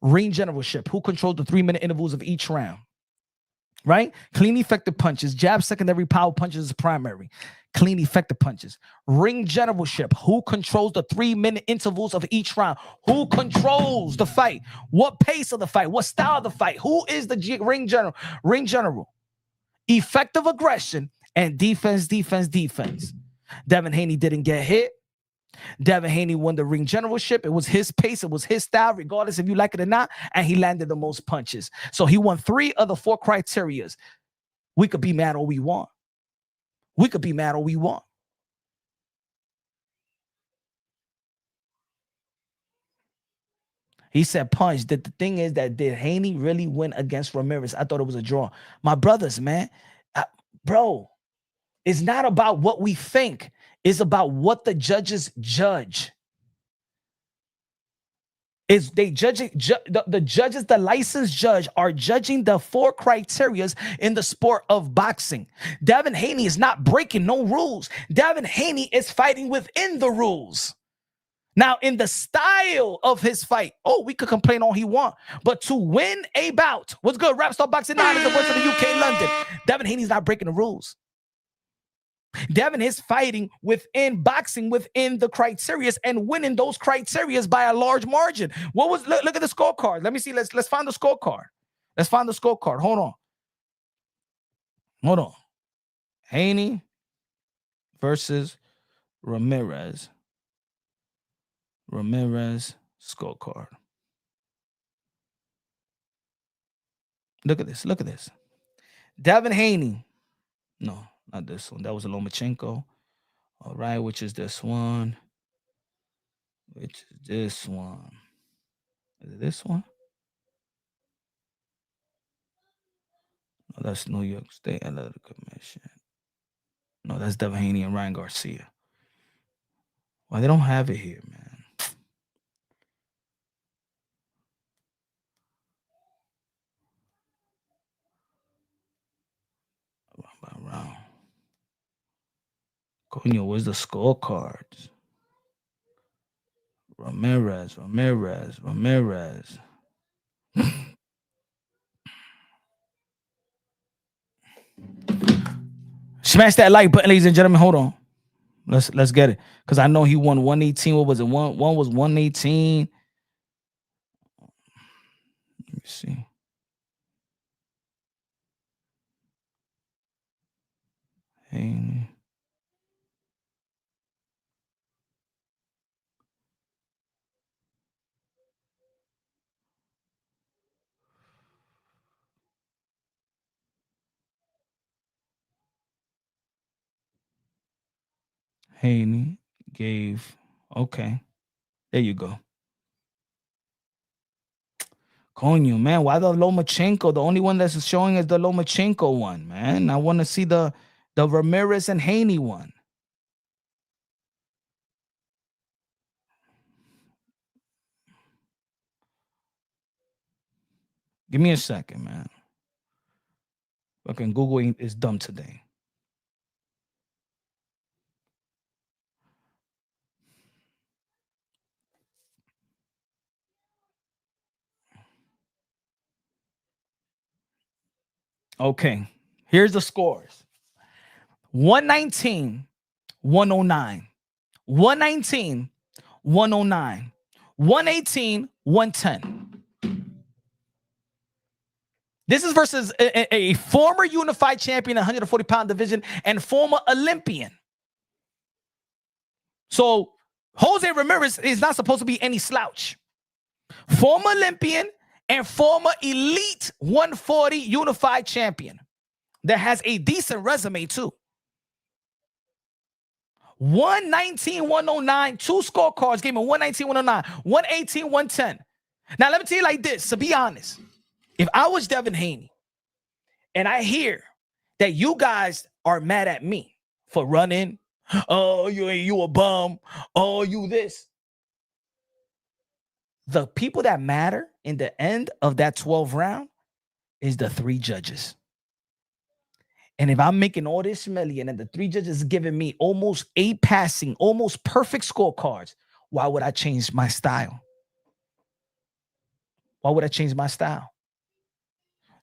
ring generalship, who controls the 3-minute intervals of each round, right? Clean, effective punches, jab, secondary, power punches is primary. Clean, effective punches. Ring generalship, who controls the 3-minute intervals of each round? Who controls the fight? What pace of the fight? What style of the fight? Who is the ring general? Ring general. Effective aggression and defense. Devin Haney didn't get hit. Devin Haney won the ring generalship. It was his pace. It was his style, regardless if you like it or not. And he landed the most punches. So he won 3 of the 4 criterias. We could be mad all we want. He said punch. The thing is that did Haney really win against Ramirez? I thought it was a draw. My brothers, man. Bro, it's not about what we think. It's about what the judges judge. Is they judging the judges, the licensed judge are judging the 4 criterias in the sport of boxing. Devin Haney is not breaking no rules. Devin Haney is fighting within the rules. Now, in the style of his fight, we could complain all he want, but to win a bout, what's good? Rap Star Boxing 9 is the voice of the UK, London. Devin Haney's not breaking the rules. Devin is fighting within boxing, within the criterias and winning those criterias by a large margin. What was look at the scorecard? Let me see. Let's find the scorecard. Let's find the scorecard. Hold on. Haney versus Ramirez. Scorecard. Look at this. Devin Haney. No, not this one. That was a Lomachenko. All right, which is this one? Is it this one? No, that's New York State Athletic Commission. No, that's Devin Haney and Ryan Garcia. Why they don't have it here, man? Round. Coño, where's the scorecards? Ramirez. Smash that like button, ladies and gentlemen. Hold on. Let's get it. Because I know he won 118. What was it? One was 118. Let me see. Haney. Haney gave. Okay. There you go. Coño, man. Why the Lomachenko? The only one that's showing is the Lomachenko one, man. I want to see the Ramirez and Haney one. Give me a second, man. Fucking Google is dumb today. Okay, here's the scores. 119, 109. 119, 109. 118, 110. This is versus a former unified champion, 140-pound division, and former Olympian. So Jose Ramirez is not supposed to be any slouch. Former Olympian and former elite 140 unified champion that has a decent resume too. 119, 109, two scorecards gave me 119, 109, 118, 110. Now, let me tell you like this, to be honest. If I was Devin Haney and I hear that you guys are mad at me for running, oh, you a bum, oh, you this. The people that matter in the end of that 12th round is the three judges. And if I'm making all this million and the three judges giving me almost 8 passing, almost perfect scorecards, why would I change my style? Why would I change my style?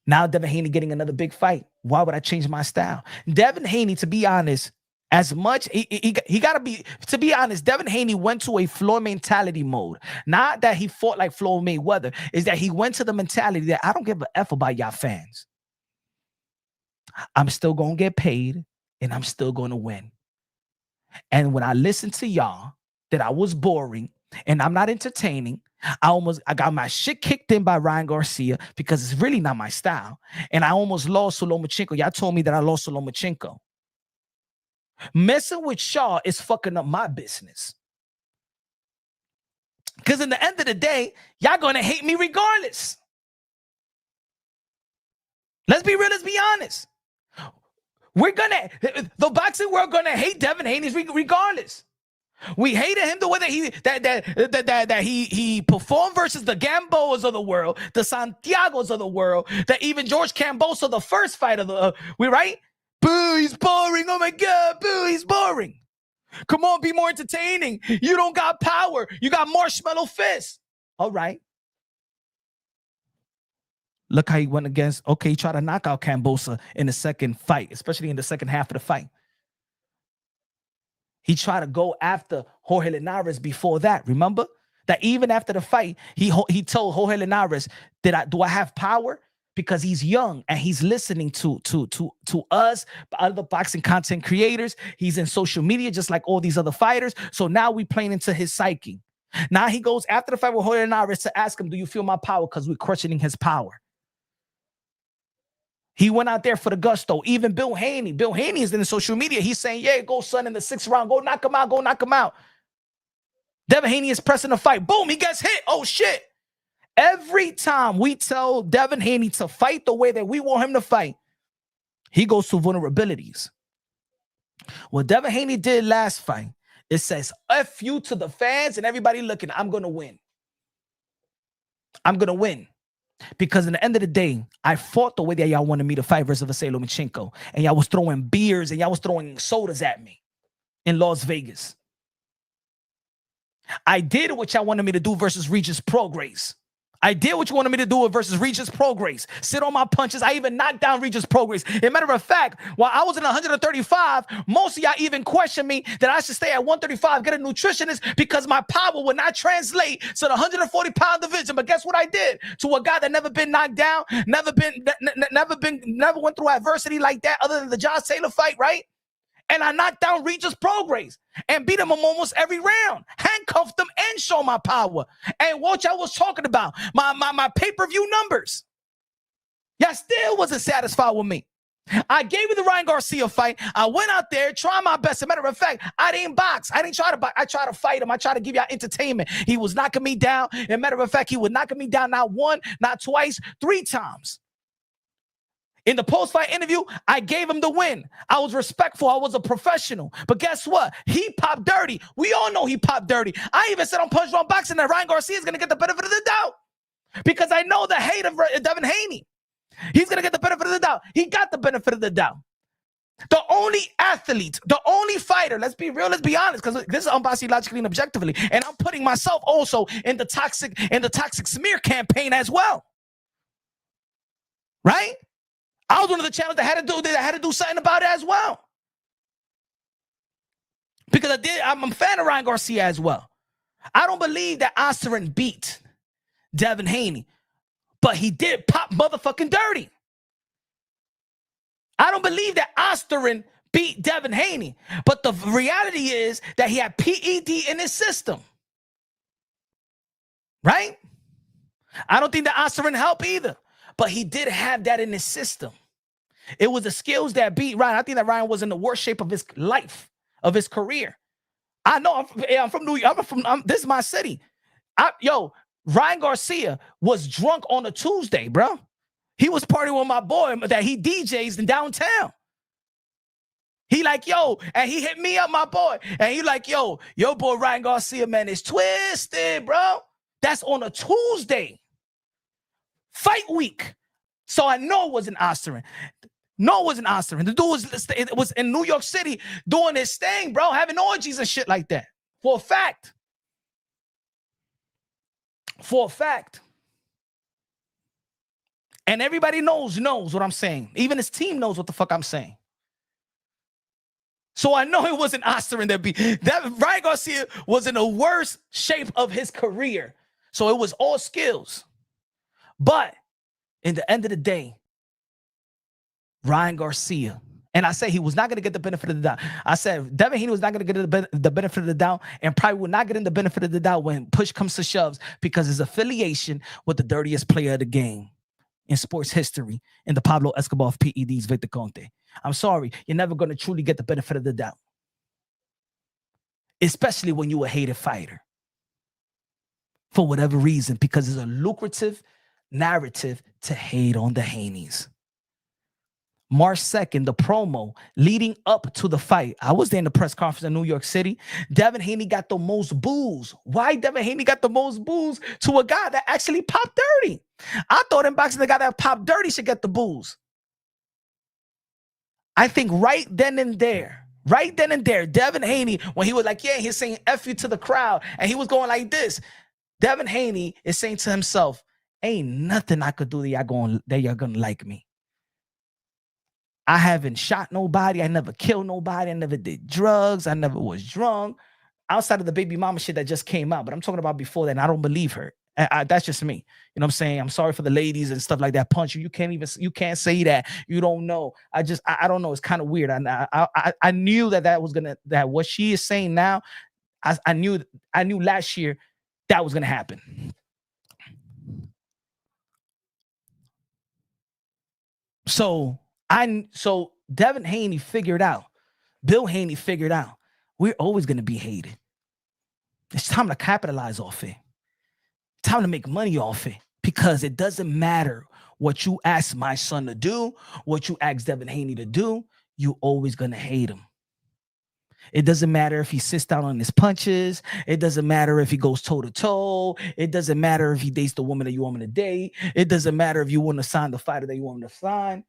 Now Devin Haney getting another big fight. Why would I change my style? Devin Haney, to be honest, as much he got to be, to be honest, Devin Haney went to a Floyd mentality mode. Not that he fought like Floyd Mayweather, is that he went to the mentality that I don't give a F about y'all fans. I'm still going to get paid and I'm still going to win. And when I listened to y'all that I was boring and I'm not entertaining, I got my shit kicked in by Ryan Garcia because it's really not my style. And I almost lost to Lomachenko. Y'all told me that I lost to Lomachenko. Messing with Shaw is fucking up my business. Because in the end of the day, y'all going to hate me regardless. Let's be real, let's be honest. The boxing world gonna hate Devin Haney regardless. We hated him the way that he performed versus the Gambos of the world, the Santiagos of the world, that even George Camboso, the first fight of the we right? Boo, he's boring. Oh my God, boo, he's boring. Come on, be more entertaining. You don't got power. You got marshmallow fists. All right. Look how he went against, okay, he tried to knock out Cambosa in the second fight, especially in the second half of the fight. He tried to go after Jorge Linares before that. Remember that even after the fight, he told Jorge Linares, do I have power? Because he's young and he's listening to us, other boxing content creators. He's in social media just like all these other fighters. So now we playing into his psyche. Now he goes after the fight with Jorge Linares to ask him, do you feel my power? Because we're questioning his power. He went out there for the gusto. Even Bill Haney is in the social media. He's saying, yeah, go son in the 6th round. Go knock him out. Go knock him out. Devin Haney is pressing the fight. Boom, he gets hit. Oh, shit. Every time we tell Devin Haney to fight the way that we want him to fight, he goes to vulnerabilities. What Devin Haney did last fight, it says, F you to the fans and everybody looking. I'm going to win. I'm going to win. Because in the end of the day, I fought the way that y'all wanted me to fight versus Vasily Lomachenko. And y'all was throwing beers and y'all was throwing sodas at me in Las Vegas. I did what y'all wanted me to do versus Regis Prograis. I did what you wanted me to do versus Regis Prograis. Sit on my punches. I even knocked down Regis Prograis. As a matter of fact, while I was in 135, most of y'all even questioned me that I should stay at 135, get a nutritionist, because my power would not translate to the 140-pound division. But guess what I did? To a guy that never been knocked down, never went through adversity like that other than the Josh Taylor fight, right? And I knocked down Regis Prograis and beat him almost every round, handcuffed him and showed my power. And what y'all was talking about, my pay-per-view numbers. Y'all still wasn't satisfied with me. I gave you the Ryan Garcia fight. I went out there, tried my best. As a matter of fact, I didn't box. I didn't try to box. I tried to fight him. I tried to give y'all entertainment. He was knocking me down. As a matter of fact, he was knocking me down not one, not twice, 3 times. In the post-fight interview, I gave him the win. I was respectful. I was a professional. But guess what? He popped dirty. We all know he popped dirty. I even said on Punch Drunk Boxing that Ryan Garcia is going to get the benefit of the doubt because I know the hate of Devin Haney. He's going to get the benefit of the doubt. He got the benefit of the doubt. The only athlete, the only fighter, let's be real, let's be honest, because this is unbiased logically and objectively, and I'm putting myself also in the toxic smear campaign as well. Right? I was one of the channels that had to do something about it as well. Because I'm a fan of Ryan Garcia as well. I don't believe that Osterin beat Devin Haney, but he did pop motherfucking dirty. I don't believe that Osterin beat Devin Haney, but the reality is that he had PED in his system. Right? I don't think that Osterin helped either. But he did have that in his system. It was the skills that beat Ryan. I think that Ryan was in the worst shape of his life, of his career. I know I'm from New York. This is my city. Ryan Garcia was drunk on a Tuesday, bro. He was partying with my boy that he DJs in downtown. He like, and he hit me up, my boy. And he like, your boy Ryan Garcia, man, is twisted, bro. That's on a Tuesday. Fight week. So I know it wasn't Osterin. No, it wasn't Osterin. The dude was in New York City doing his thing, bro, having orgies and shit like that. For a fact. For a fact. And everybody knows what I'm saying. Even his team knows what the fuck I'm saying. So I know it wasn't Osterin that Ryan Garcia was in the worst shape of his career. So it was all skills. But in the end of the day, Ryan Garcia, and I say he was not going to get the benefit of the doubt. I said Devin Haney was not going to get the benefit of the doubt and probably will not get in the benefit of the doubt when push comes to shoves because his affiliation with the dirtiest player of the game in sports history in the Pablo Escobar of PEDs, Victor Conte. I'm sorry, you're never going to truly get the benefit of the doubt, especially when you're a hated fighter for whatever reason, because it's a lucrative narrative to hate on the Haneys. March 2nd, the promo leading up to the fight. I was there in the press conference in New York City. Devin Haney got the most boos. Why Devin Haney got the most boos to a guy that actually popped dirty? I thought in boxing, the guy that popped dirty should get the boos. I think right then and there, Devin Haney, when he was like, yeah, he's saying F you to the crowd, and he was going like this, Devin Haney is saying to himself, ain't nothing I could do that y'all gonna like me. I haven't shot nobody. I never killed nobody. I never did drugs. I never was drunk. Outside of the baby mama shit that just came out, but I'm talking about before that, and I don't believe her. That's just me. You know what I'm saying? I'm sorry for the ladies and stuff like that. Punch you. You can't say that. You don't know. I don't know. It's kind of weird. I knew that was that what she is saying now. I knew last year that was gonna happen. So Devin Haney figured out. Bill Haney figured out. We're always gonna be hated. It's time to capitalize off it. Time to make money off it, because it doesn't matter what you ask my son to do, what you ask Devin Haney to do, you always gonna hate him. It doesn't matter if he sits down on his punches. It doesn't matter if he goes toe to toe. It doesn't matter if he dates the woman that you want him to date. It doesn't matter if you want to sign the fighter that you want him to sign.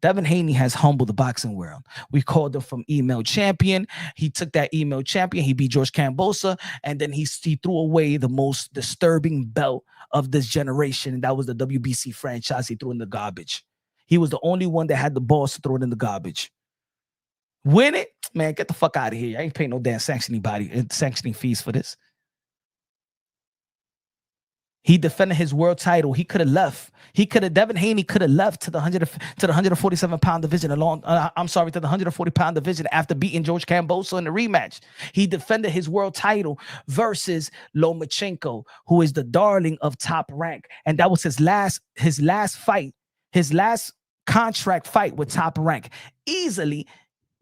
Devin Haney has humbled the boxing world. We called him from email champion. He took that email champion. He beat George Kambosos, and then he threw away the most disturbing belt of this generation, and that was the WBC franchise. He threw in the garbage. He was the only one that had the balls to throw it in the garbage. Win it, man. Get the fuck out of here. I ain't paying no damn sanctioning fees for this. He defended his world title. He could have left. Devin Haney could have left to the 147-pound division to the 140-pound division after beating George Kambosos in the rematch. He defended his world title versus Lomachenko, who is the darling of Top Rank, and that was his last fight, his last contract fight with Top Rank. Easily,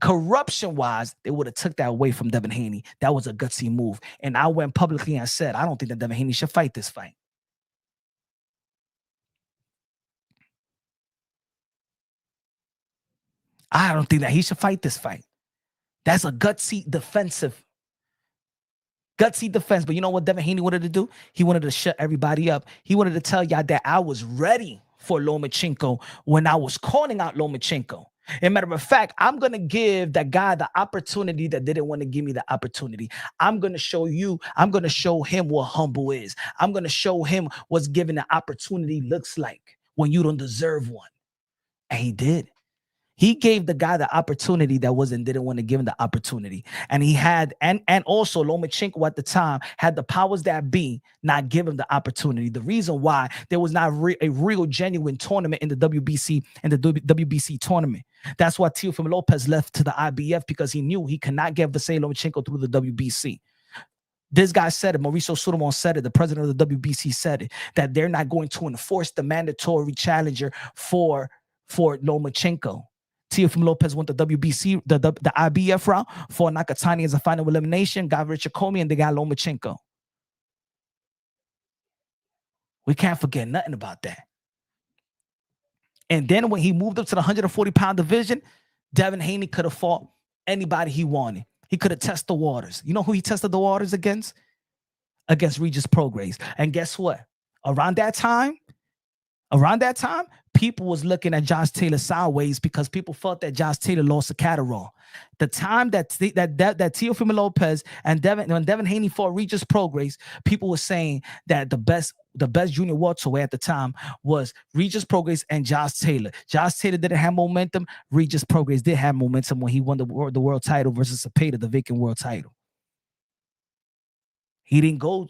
corruption-wise, they would have took that away from Devin Haney. That was a gutsy move, and I went publicly and said, I don't think that Devin Haney should fight this fight. I don't think that he should fight this fight. That's a gutsy defense. But you know what Devin Haney wanted to do? He wanted to shut everybody up. He wanted to tell y'all that I was ready for Lomachenko when I was calling out Lomachenko. As a matter of fact, I'm going to give that guy the opportunity that didn't want to give me the opportunity. I'm going to show him what humble is. I'm going to show him what's giving the opportunity looks like when you don't deserve one. And he did. He gave the guy the opportunity that didn't want to give him the opportunity. And he had, and also Lomachenko at the time had the powers that be not give him the opportunity. The reason why there was not a real genuine tournament in the WBC tournament. That's why Teofimo Lopez left to the IBF, because he knew he cannot get Vasily Lomachenko through the WBC. This guy said it. Mauricio Sudamon said it. The president of the WBC said it, that they're not going to enforce the mandatory challenger for Lomachenko. Teofimo Lopez went the WBC, the IBF route for Nakatani as a final elimination, got Richard Comey, and they got Lomachenko. We can't forget nothing about that. And then when he moved up to the 140-pound division, Devin Haney could have fought anybody he wanted. He could have tested the waters. You know who he tested the waters against? Against Regis Prograis. And guess what? Around that time, people was looking at Josh Taylor sideways because people felt that Josh Taylor lost to Catterall. The time that Teofimo Lopez and when Devin Haney fought Regis Prograis, people were saying that the best junior welterweight at the time was Regis Prograis and Josh Taylor. Josh Taylor didn't have momentum. Regis Prograis did have momentum when he won the world title versus Cepeda, the vacant world title. He didn't go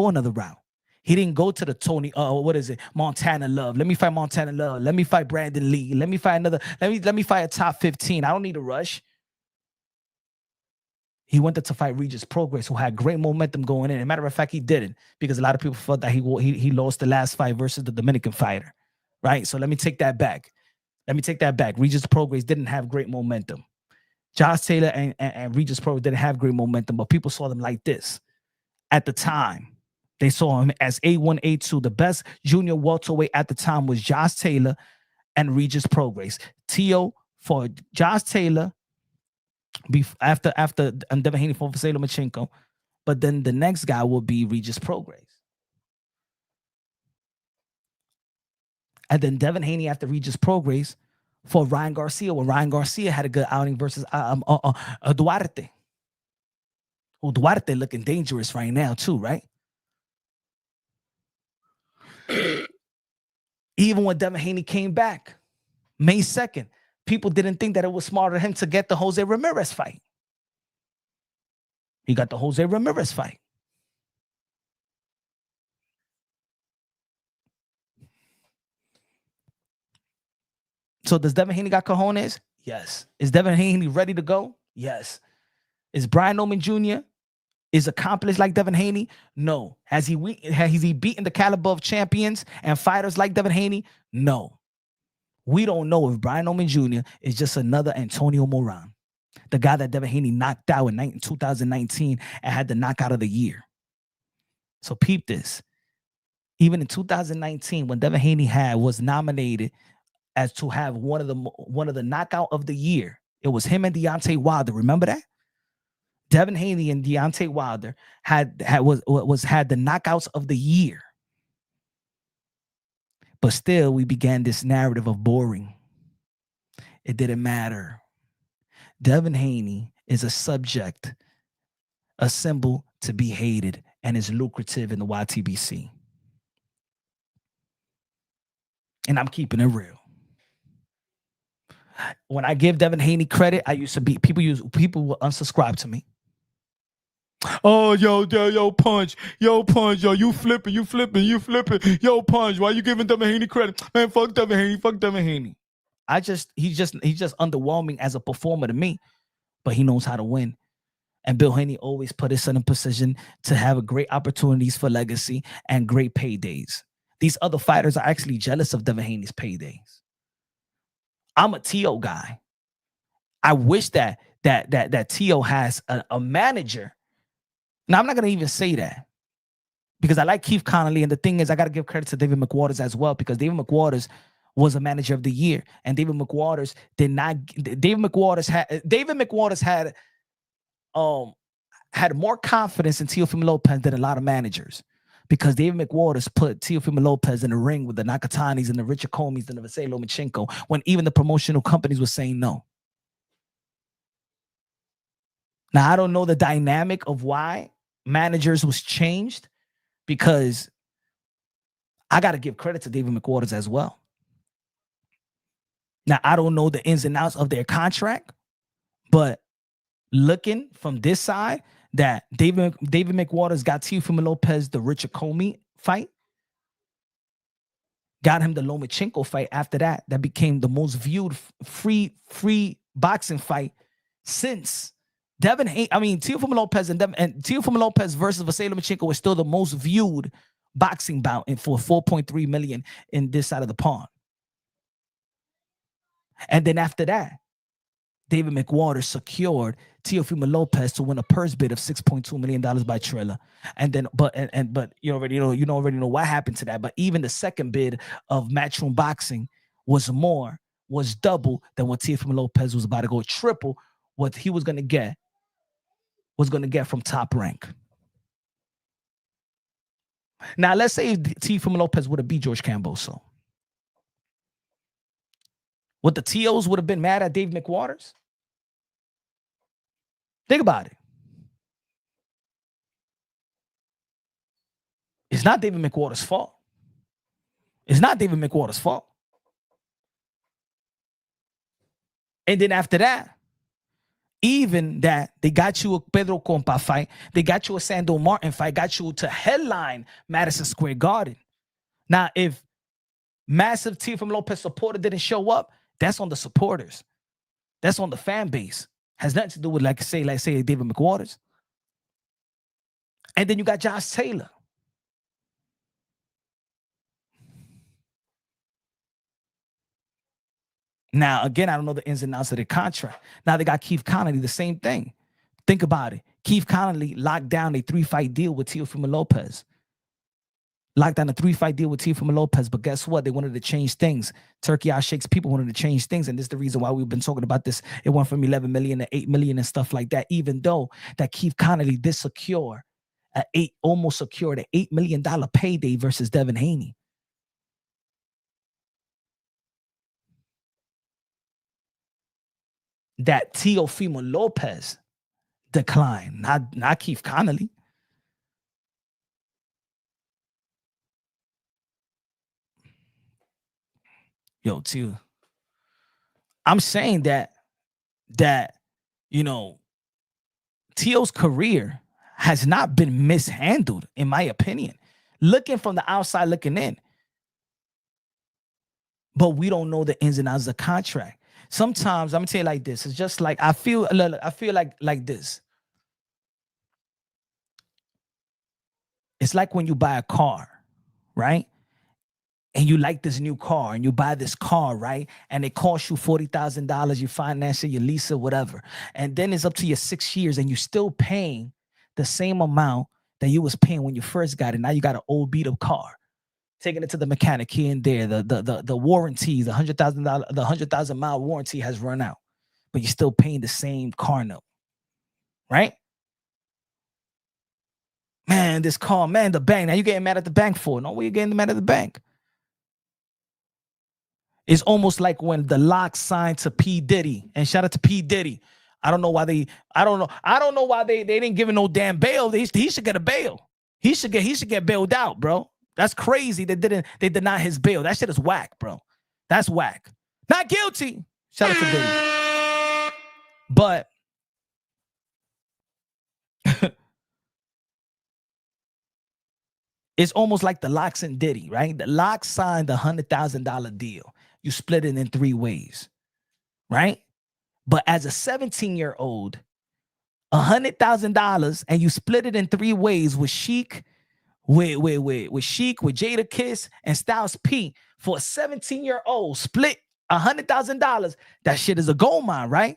another route. He didn't go to the Montana Love. Let me fight Montana Love. Let me fight Brandon Lee. Let me fight let me fight a top 15. I don't need a rush. He went there to fight Regis Prograis, who had great momentum going in. As a matter of fact, he didn't, because a lot of people felt that he lost the last fight versus the Dominican fighter, right? So let me take that back. Regis Prograis didn't have great momentum. Josh Taylor and Regis Prograis didn't have great momentum, but people saw them like this at the time. They saw him as A1, A2. The best junior welterweight at the time was Josh Taylor and Regis Prograis. Teo for Josh Taylor after Devin Haney for Vasily Lomachenko, but then the next guy will be Regis Prograis. And then Devin Haney after Regis Prograis for Ryan Garcia, when Ryan Garcia had a good outing versus Duarte. Well, Duarte looking dangerous right now too, right? Even when Devin Haney came back, May 2nd, people didn't think that it was smarter of him to get the Jose Ramirez fight. He got the Jose Ramirez fight. So does Devin Haney got cojones? Yes. Is Devin Haney ready to go? Yes. Is Brian Oman Jr. is accomplished like Devin Haney? No. Has he beaten the caliber of champions and fighters like Devin Haney? No. We don't know if Brian Oman Jr. is just another Antonio Moran, the guy that Devin Haney knocked out in 2019 and had the knockout of the year. So peep this. Even in 2019, when Devin Haney was nominated as to have one of the knockout of the year, it was him and Deontay Wilder. Remember that? Devin Haney and Deontay Wilder had the knockouts of the year. But still, we began this narrative of boring. It didn't matter. Devin Haney is a subject, a symbol to be hated, and is lucrative in the YTBC. And I'm keeping it real. When I give Devin Haney credit, I used to be people will unsubscribe to me. Oh, yo, Punch, yo, you flipping, yo, Punch, why you giving Devin Haney credit? Man, fuck Devin Haney. He's just underwhelming as a performer to me, but he knows how to win. And Bill Haney always put us in a position to have great opportunities for legacy and great paydays. These other fighters are actually jealous of Devin Haney's paydays. I'm a T.O. guy. I wish that T.O. has a manager. Now, I'm not going to even say that because I like Keith Connolly. And the thing is, I got to give credit to David McWaters as well, because David McWaters was a manager of the year. And David McWaters had more confidence in Teofimo Lopez than a lot of managers, because David McWaters put Teofimo Lopez in the ring with the Nakatanis and the Richard Comeys and the Vasily Lomachenko when even the promotional companies were saying no. Now, I don't know the dynamic of why managers was changed, because I got to give credit to David McWaters as well. Now, I don't know the ins and outs of their contract, but looking from this side, that David McWaters got Teofimo Lopez the Richard Comey fight, got him the Lomachenko fight after that. That became the most viewed free boxing fight since Devin Haney. I mean, Teofimo Lopez and Teofimo Lopez versus Vasily Lomachenko was still the most viewed boxing bout for 4.3 million in this side of the pond. And then after that, David McWaters secured Teofimo Lopez to win a purse bid of $6.2 million by Triller. And then, but you already know what happened to that. But even the second bid of Matchroom Boxing was double than what Teofimo Lopez was about to go, triple what he was going to get from Top Rank. Now, let's say Teofimo Lopez would have beat George Camboso. Would the TOs would have been mad at Dave McWaters? Think about it. It's not David McWaters' fault. And then after that, even that they got you a Pedro Compa fight, they got you a Sando Martin fight, got you to headline Madison Square Garden. Now, if massive Teofimo Lopez supporter didn't show up, that's on the supporters. That's on the fan base. Has nothing to do with, like say David McWaters. And then you got Josh Taylor. Now, again, I don't know the ins and outs of their contract. Now they got Keith Connolly, the same thing. Think about it. Keith Connolly locked down a 3-fight deal with Teofimo Lopez. But guess what? They wanted to change things. Turkey Out Shakes people wanted to change things. And this is the reason why we've been talking about this. It went from 11 million to 8 million and stuff like that, even though that Keith Connolly did almost secured an $8 million payday versus Devin Haney. That Teofimo Lopez declined, not Keith Connolly. Yo, Teo, I'm saying that T.O.'s career has not been mishandled, in my opinion. Looking from the outside, looking in. But we don't know the ins and outs of the contract. Sometimes I'm gonna tell you like this. It's just like I feel like this. It's like when you buy a car, right? And you like this new car and you buy this car, right? And it costs you $40,000, you finance it, you lease it, whatever. And then it's up to your 6 years and you're still paying the same amount that you was paying when you first got it. Now you got an old beat up car. Taking it to the mechanic here and there. The warranty, the $100,000 warranty has run out. But you're still paying the same car note. Right? Man, this car, man, the bank. Now you're getting mad at the bank for. No, what are you getting mad at the bank? It's almost like when the Lock signed to P. Diddy, and shout out to P. Diddy. I don't know why they didn't give him no damn bail. He should get a bail. He should get bailed out, bro. That's crazy. They denied his bail. That shit is whack, bro. That's whack. Not guilty. Shout out to Diddy. But it's almost like the Locks and Diddy, right? The Lock signed a $100,000 deal. You split it in 3 ways, right? But as a 17-year-old, $100,000 and you split it in 3 ways with Sheik, with Jada Kiss and Styles P. For a 17-year-old, split $100,000. That shit is a gold mine, right?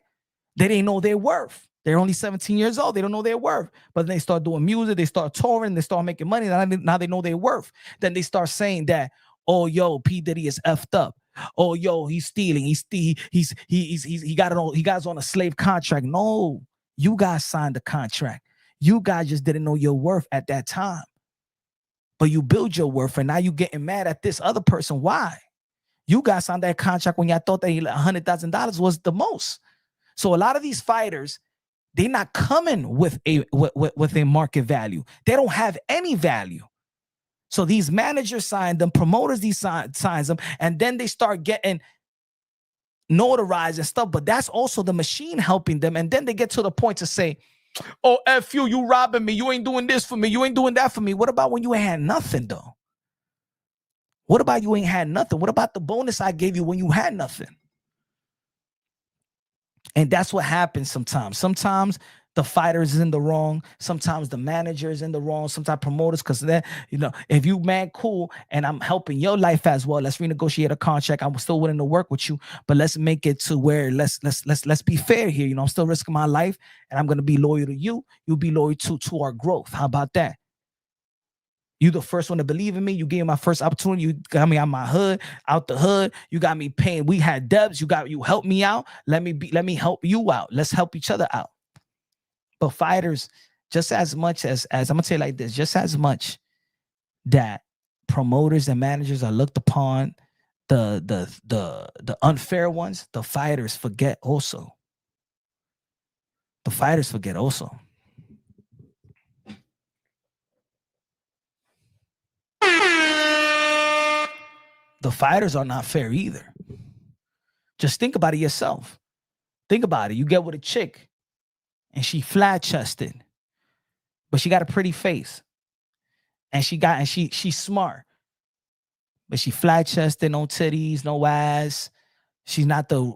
They didn't know their worth. They're only 17 years old. They don't know their worth. But then they start doing music. They start touring. They start making money. Now they know their worth. Then they start saying that, oh, yo, P. Diddy is effed up. Oh, yo, he's stealing. He got on a slave contract. No, you guys signed the contract. You guys just didn't know your worth at that time. But you build your worth, and now you getting mad at this other person. Why? You guys signed that contract when y'all thought that $100,000 was the most. So a lot of these fighters, they're not coming with a market value. They don't have any value. So these managers sign them, promoters signs them, and then they start getting notarized and stuff. But that's also the machine helping them. And then they get to the point to say, oh, F you robbing me. You ain't doing this for me. You ain't doing that for me. What about when you ain't had nothing, though? What about you ain't had nothing? What about the bonus I gave you when you had nothing? And that's what happens sometimes. Sometimes the fighter is in the wrong. Sometimes the manager is in the wrong. Sometimes promoters, because then, if you man cool and I'm helping your life as well, let's renegotiate a contract. I'm still willing to work with you, but let's make it to where let's be fair here. I'm still risking my life, and I'm gonna be loyal to you. You'll be loyal to our growth. How about that? You the first one to believe in me. You gave me my first opportunity. You got me out the hood. You got me paying. We had debts. You helped me out. Let me help you out. Let's help each other out. But fighters, just as much as I'm gonna say it like this, just as much that promoters and managers are looked upon the unfair ones, the fighters forget also. The fighters forget also. The fighters are not fair either. Just think about it yourself. Think about it. You get with a chick and she flat-chested, but she got a pretty face. And she's smart. But she flat-chested, no titties, no ass. She's not the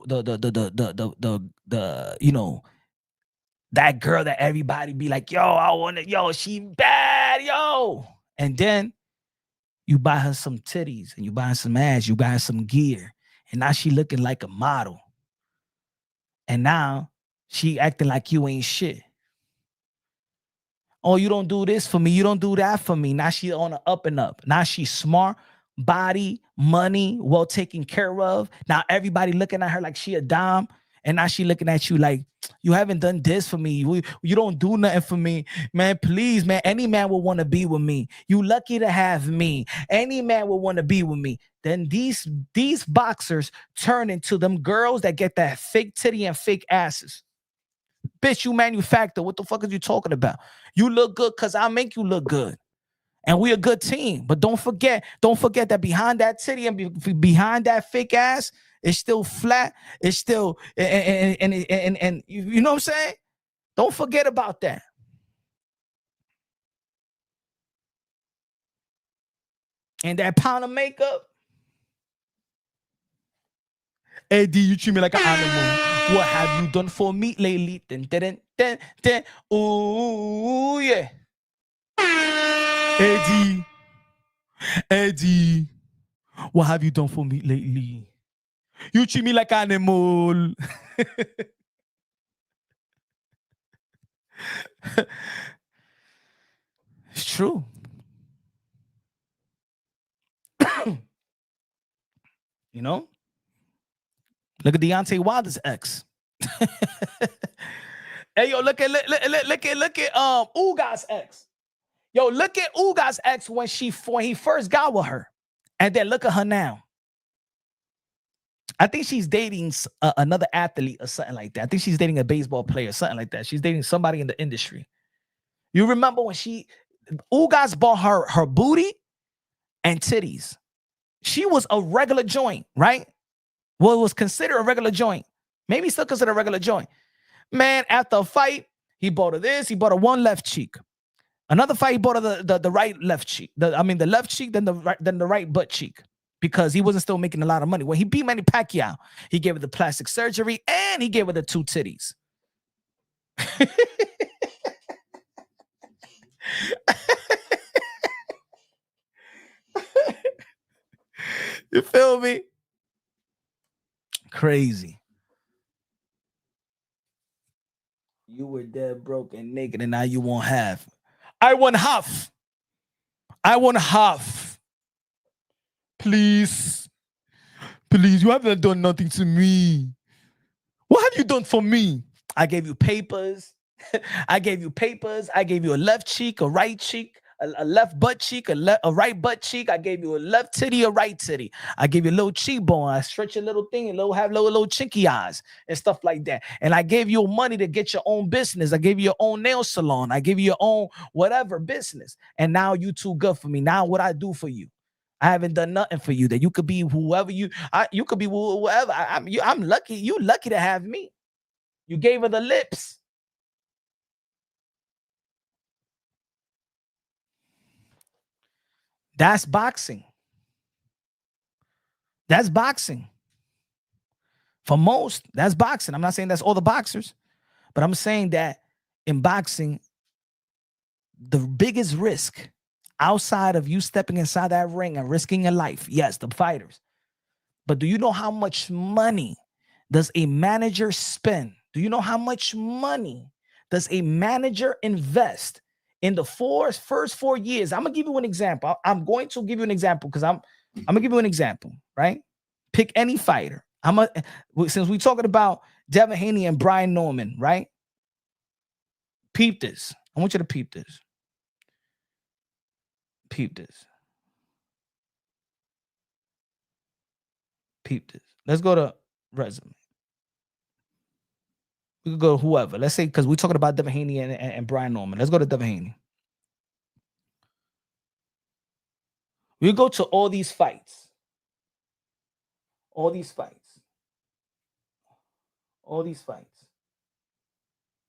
that girl that everybody be like, yo, I want it, yo, she bad, yo. And then you buy her some titties and you buy her some ass, you buy her some gear, and now she looking like a model. And now she acting like you ain't shit. Oh, you don't do this for me. You don't do that for me. Now she on an up and up. Now she's smart, body, money, well taken care of. Now everybody looking at her like she a dime. And now she looking at you like, you haven't done this for me. You don't do nothing for me. Man, please, man. Any man will want to be with me. You lucky to have me. Any man will want to be with me. Then these boxers turn into them girls that get that fake titty and fake asses. Bitch, you manufacture. What the fuck are you talking about? You look good because I make you look good. And we a good team. But don't forget that behind that titty and behind that fake ass, It's still flat. It's still and you know what I'm saying? Don't forget about that. And that pound of makeup. Eddie, you treat me like an animal. What have you done for me lately? Dun, dun, dun, dun. Ooh, yeah. Eddie, what have you done for me lately? You treat me like an animal. It's true. You know? Look at Deontay Wilder's ex. Hey, yo, look at Ugas ex. Yo, look at Ugas ex when he first got with her, and then look at her now. I think she's dating another athlete or something like that. I think she's dating a baseball player or something like that. She's dating somebody in the industry. You remember when Ugas bought her booty and titties. She was a regular joint, right? Well, it was considered a regular joint. Maybe still considered a regular joint. Man, after a fight, he bought her this. He bought her one left cheek. Another fight, he bought her the right left cheek. The left cheek, then the right butt cheek, because he wasn't still making a lot of money. When he beat Manny Pacquiao, he gave her the plastic surgery and he gave her the 2 titties. You feel me? Crazy. You were dead broke and naked, and now you want half. I want half. Please, you haven't done nothing to me. What have you done for me? I gave you papers. I gave you a left cheek, a right cheek, a left butt cheek, a right butt cheek. I gave you a left titty, a right titty. I gave you a little cheekbone. I stretch a little thing and have little chinky eyes and stuff like that. And I gave you money to get your own business. I gave you your own nail salon. I gave you your own whatever business. And now you too good for me. Now what I do for you? I haven't done nothing for you. That you could be whoever you could be whoever. I'm lucky. You lucky to have me. You gave her the lips. That's boxing. That's boxing. For most, that's boxing. I'm not saying that's all the boxers, but I'm saying that in boxing, the biggest risk outside of you stepping inside that ring and risking your life, yes, the fighters. But do you know how much money does a manager spend? Do you know how much money does a manager invest in the first 4 years? I'm gonna give you an example. I'm going to give you an example because I'm gonna give you an example, right? Pick any fighter. Since we're talking about Devin Haney and Brian Norman, right? Peep this. I want you to peep this. Peep this. Peep this. Let's go to resume. We could go to whoever. Let's say, because we're talking about Devin Haney and Brian Norman. Let's go to Devin Haney. We go to all these fights. All these fights. All these fights.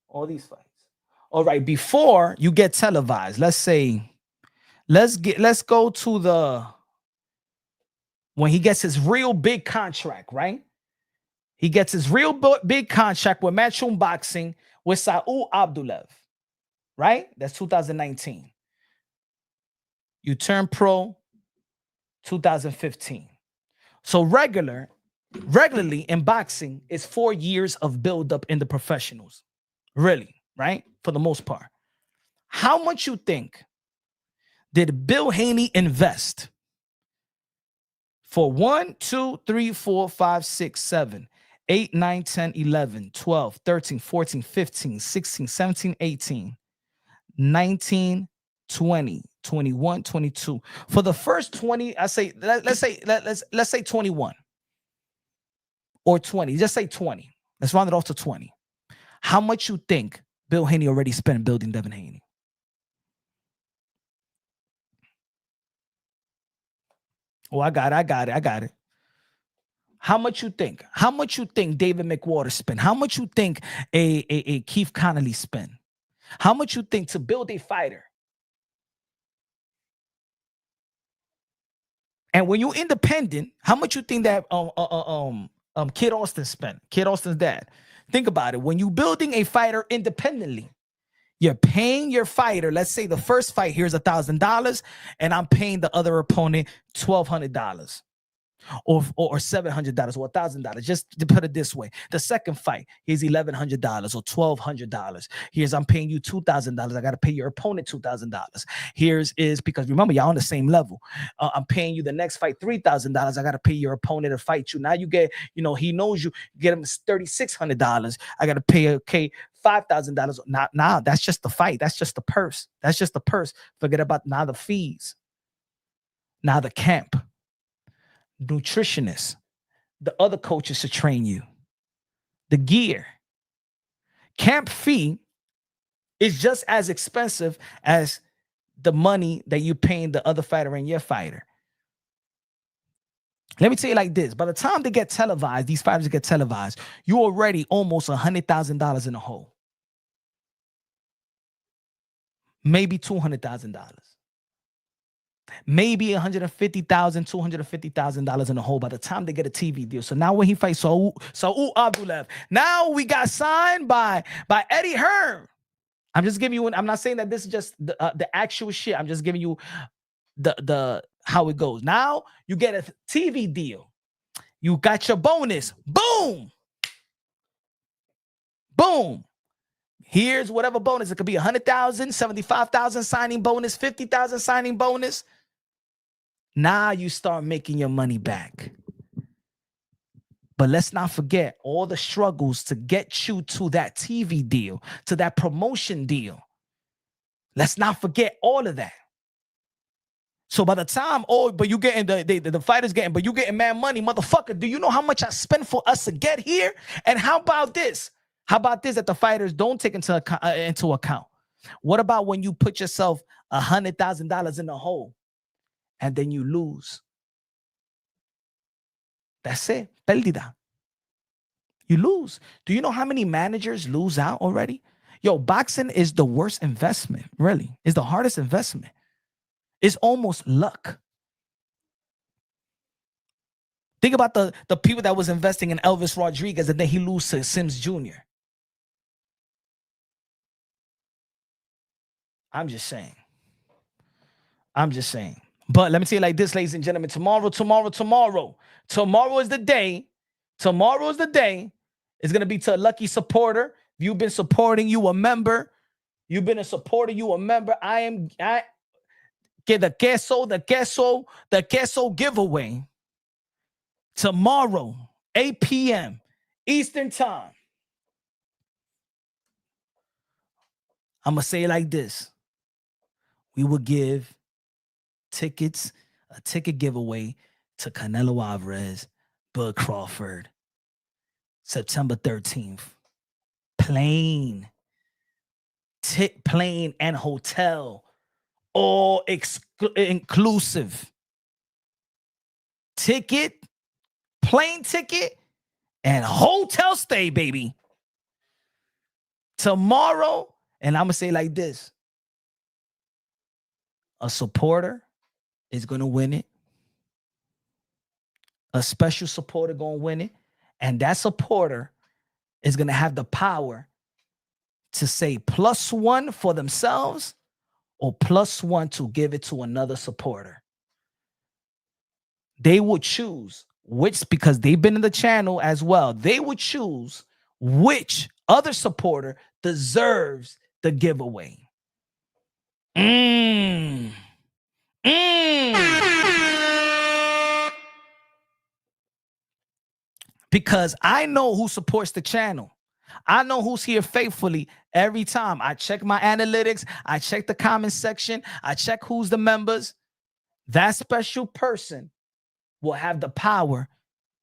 All these fights. All right, before you get televised, let's say, let's go to the when he gets his real big contract, right? He gets his real big contract with Matchroom Boxing with Saul Abdullaev, right? That's 2019. You turn pro 2015. So regularly in boxing is 4 years of buildup in the professionals. Really, right? For the most part. How much you think did Bill Haney invest for 1, 2, 3, 4, 5, 6, 7, 8, 9, 10, 11, 12, 13, 14, 15, 16, 17, 18, 19, 20, 21, 22. For the first 20, let's say 21 or 20. Just say 20. Let's round it off to 20. How much you think Bill Haney already spent building Devin Haney? Oh, I got it. How much you think? How much you think David McWater spent? How much you think a Keith Connolly spent? How much you think to build a fighter? And when you're independent, how much you think that Kid Austin spent? Kid Austin's dad. Think about it. When you're building a fighter independently, you're paying your fighter. Let's say the first fight here's $1,000, and I'm paying the other opponent $1,200. Or $700 or $1,000. Just to put it this way, the second fight here's $1,100 or $1,200. Here's I'm paying you $2,000. I got to pay your opponent $2,000. Here's is because remember y'all on the same level. I'm paying you the next fight $3,000. I got to pay your opponent to fight you. Now you get he knows you get him $3,600. I got to pay $5,000. Now that's just the fight. That's just the purse. That's just the purse. Forget about now the fees. Now the camp. Nutritionists, the other coaches to train you, the gear. Camp fee is just as expensive as the money that you're paying the other fighter and your fighter. Let me tell you like this. By the time they get televised, these fighters get televised, you're already almost $100,000 in the hole. Maybe $200,000. Maybe $150,000, $250,000 in the hole by the time they get a TV deal. So now when he fights Saul Abdullaev, now we got signed by Eddie Hearn. I'm just giving you. I'm not saying that this is just the actual shit. I'm just giving you the how it goes. Now you get a TV deal. You got your bonus. Boom, boom. Here's whatever bonus. It could be 100,000, 75,000 signing bonus, 50,000 signing bonus. Now you start making your money back. But let's not forget all the struggles to get you to that TV deal, to that promotion deal. Let's not forget all of that. So by the time, but you getting the fighters getting, but you getting mad money, motherfucker. Do you know how much I spent for us to get here? And how about this? How about this that the fighters don't take into account? What about when you put yourself $100,000 in the hole and then you lose? That's it. Pérdida. You lose. Do you know how many managers lose out already? Yo, boxing is the worst investment, really. It's the hardest investment. It's almost luck. Think about the people that was investing in Elvis Rodriguez and then he lose to Sims Jr. I'm just saying. But let me tell you like this, ladies and gentlemen. Tomorrow is the day. Tomorrow is the day. It's going to be to a lucky supporter. If you've been supporting, you a member. You've been a supporter, you a member. I get the queso giveaway. Tomorrow, 8 p.m. Eastern time. I'm going to say it like this. We will give a ticket giveaway to Canelo Alvarez, Bud Crawford, September 13th. Plane and hotel, all inclusive. Plane ticket, and hotel stay, baby. Tomorrow, and I'm going to say it like this. A supporter is going to win it. A special supporter going to win it. And that supporter is going to have the power to say +1 for themselves or +1 to give it to another supporter. They would choose which, because they've been in the channel as well, they would choose which other supporter deserves the giveaway. Because I know who supports the channel. I know who's here faithfully every time. I check my analytics. I check the comment section. I check who's the members. That special person will have the power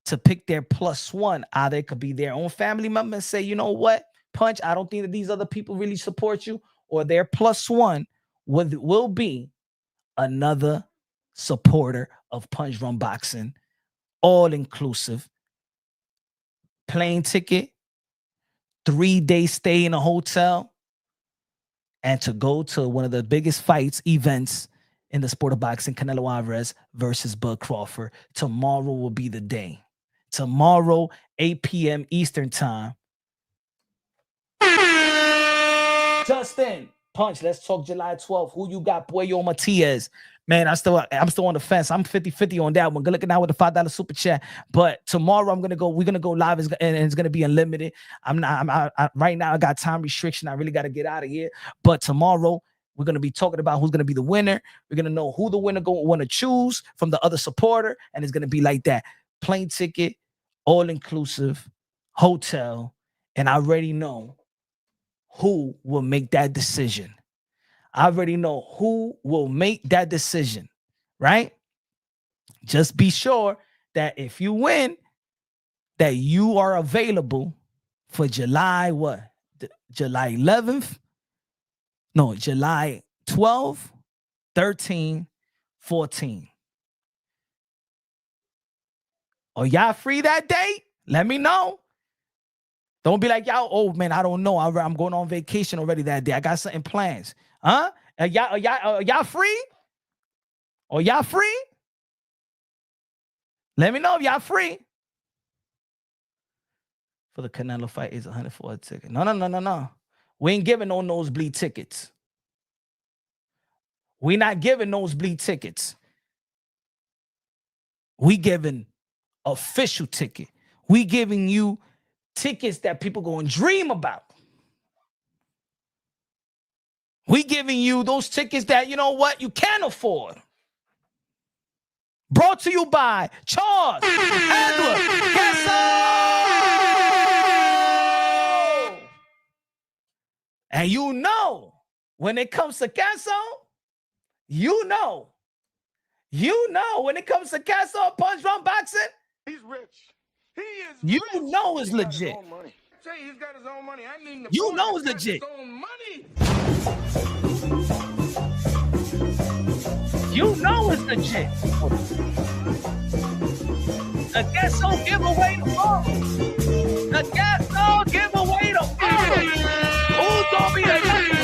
to pick their +1. Either it could be their own family member and say, you know what, Punch, I don't think that these other people really support you. Or their +1 will be another supporter of Punch Run Boxing, all inclusive, plane ticket, 3-day stay in a hotel, and to go to one of the biggest events in the sport of boxing, Canelo Alvarez versus Bud Crawford. Tomorrow will be the day. Tomorrow, 8 p.m. Eastern time. Justin, Punch, let's talk July 12th. Who you got, Puello Matias? Man, I'm still on the fence. I'm 50-50 on that one. Good looking out with the $5 super chat. But tomorrow we're gonna go live, and it's gonna be unlimited. Right now I got time restriction. I really gotta get out of here. But tomorrow we're gonna be talking about who's gonna be the winner. We're gonna know who the winner want to choose from the other supporter, and it's gonna be like that. Plane ticket, all inclusive, hotel, and I already know who will make that decision. I already know who will make that decision, right? Just be sure that if you win, that you are available for July what? July 11th? No, July 12, 13, 14. Are y'all free that day? Let me know. Don't be like, y'all, oh man, I don't know. I'm going on vacation already that day. I got something plans. Huh? Are y'all free? Or y'all free? Let me know if y'all free. For the Canelo fight is $100 for a ticket. No. We ain't giving no nosebleed tickets. We not giving nosebleed tickets. We giving official ticket. We giving you tickets that people go and dream about. We giving you those tickets that, you know what, you can afford. Brought to you by Charles Handler Queso. And you know, when it comes to Queso, you know, when it comes to Queso Punch Drunk Boxing, he's rich. He is you rich. know it's legit. Say he's got his own money. I mean, you know it's legit. His own money. You know it's legit. The Queso giveaway tomorrow. The Queso giveaway tomorrow. Who's gonna be the lucky?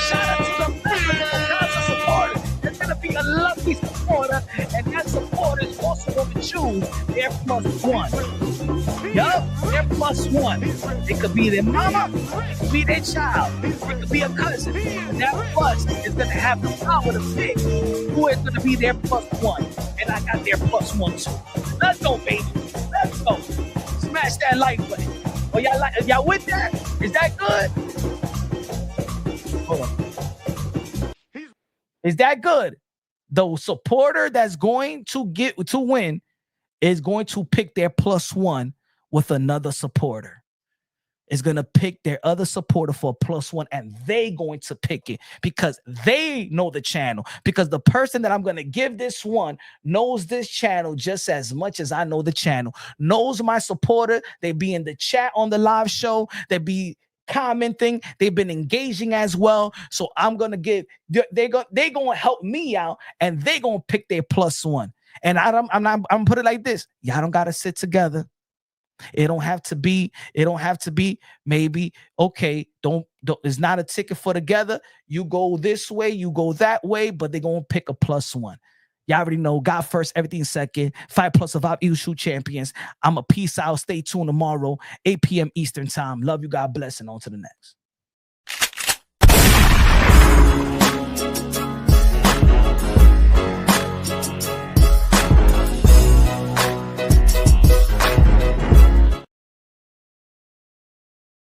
Shout out to the members of the Casa supporters. There's gonna be a lucky supporter, and that supporter is also going to choose their +1. Yup, their +1. It could be their mama, it could be their child, it could be a cousin. That plus is going to have the power to pick who is going to be their +1. And I got their +1 too. Let's go, baby. Let's go. Smash that like button. Oh, y'all with that? Is that good? Hold on. Is that good? The supporter that's going to win is going to pick their +1 with another supporter. Is going to pick their other supporter for a +1, and they going to pick it because they know the channel. Because the person that I'm going to give this one knows this channel just as much as I know the channel. Knows my supporter. They be in the chat on the live show. They be commenting. They've been engaging as well. So I'm going to give. They're going to help me out, and they're going to pick their +1. And I'm put it like this. Y'all don't got to sit together. It don't have to be maybe, okay, don't it's not a ticket for together. You go this way, you go that way, but they're going to pick a +1. Y'all already know, God first, everything second. Fight Plus Survive, Eagle Shoot champions. I'm a peace out. Stay tuned tomorrow, 8 p.m. Eastern time. Love you. God bless, and on to the next.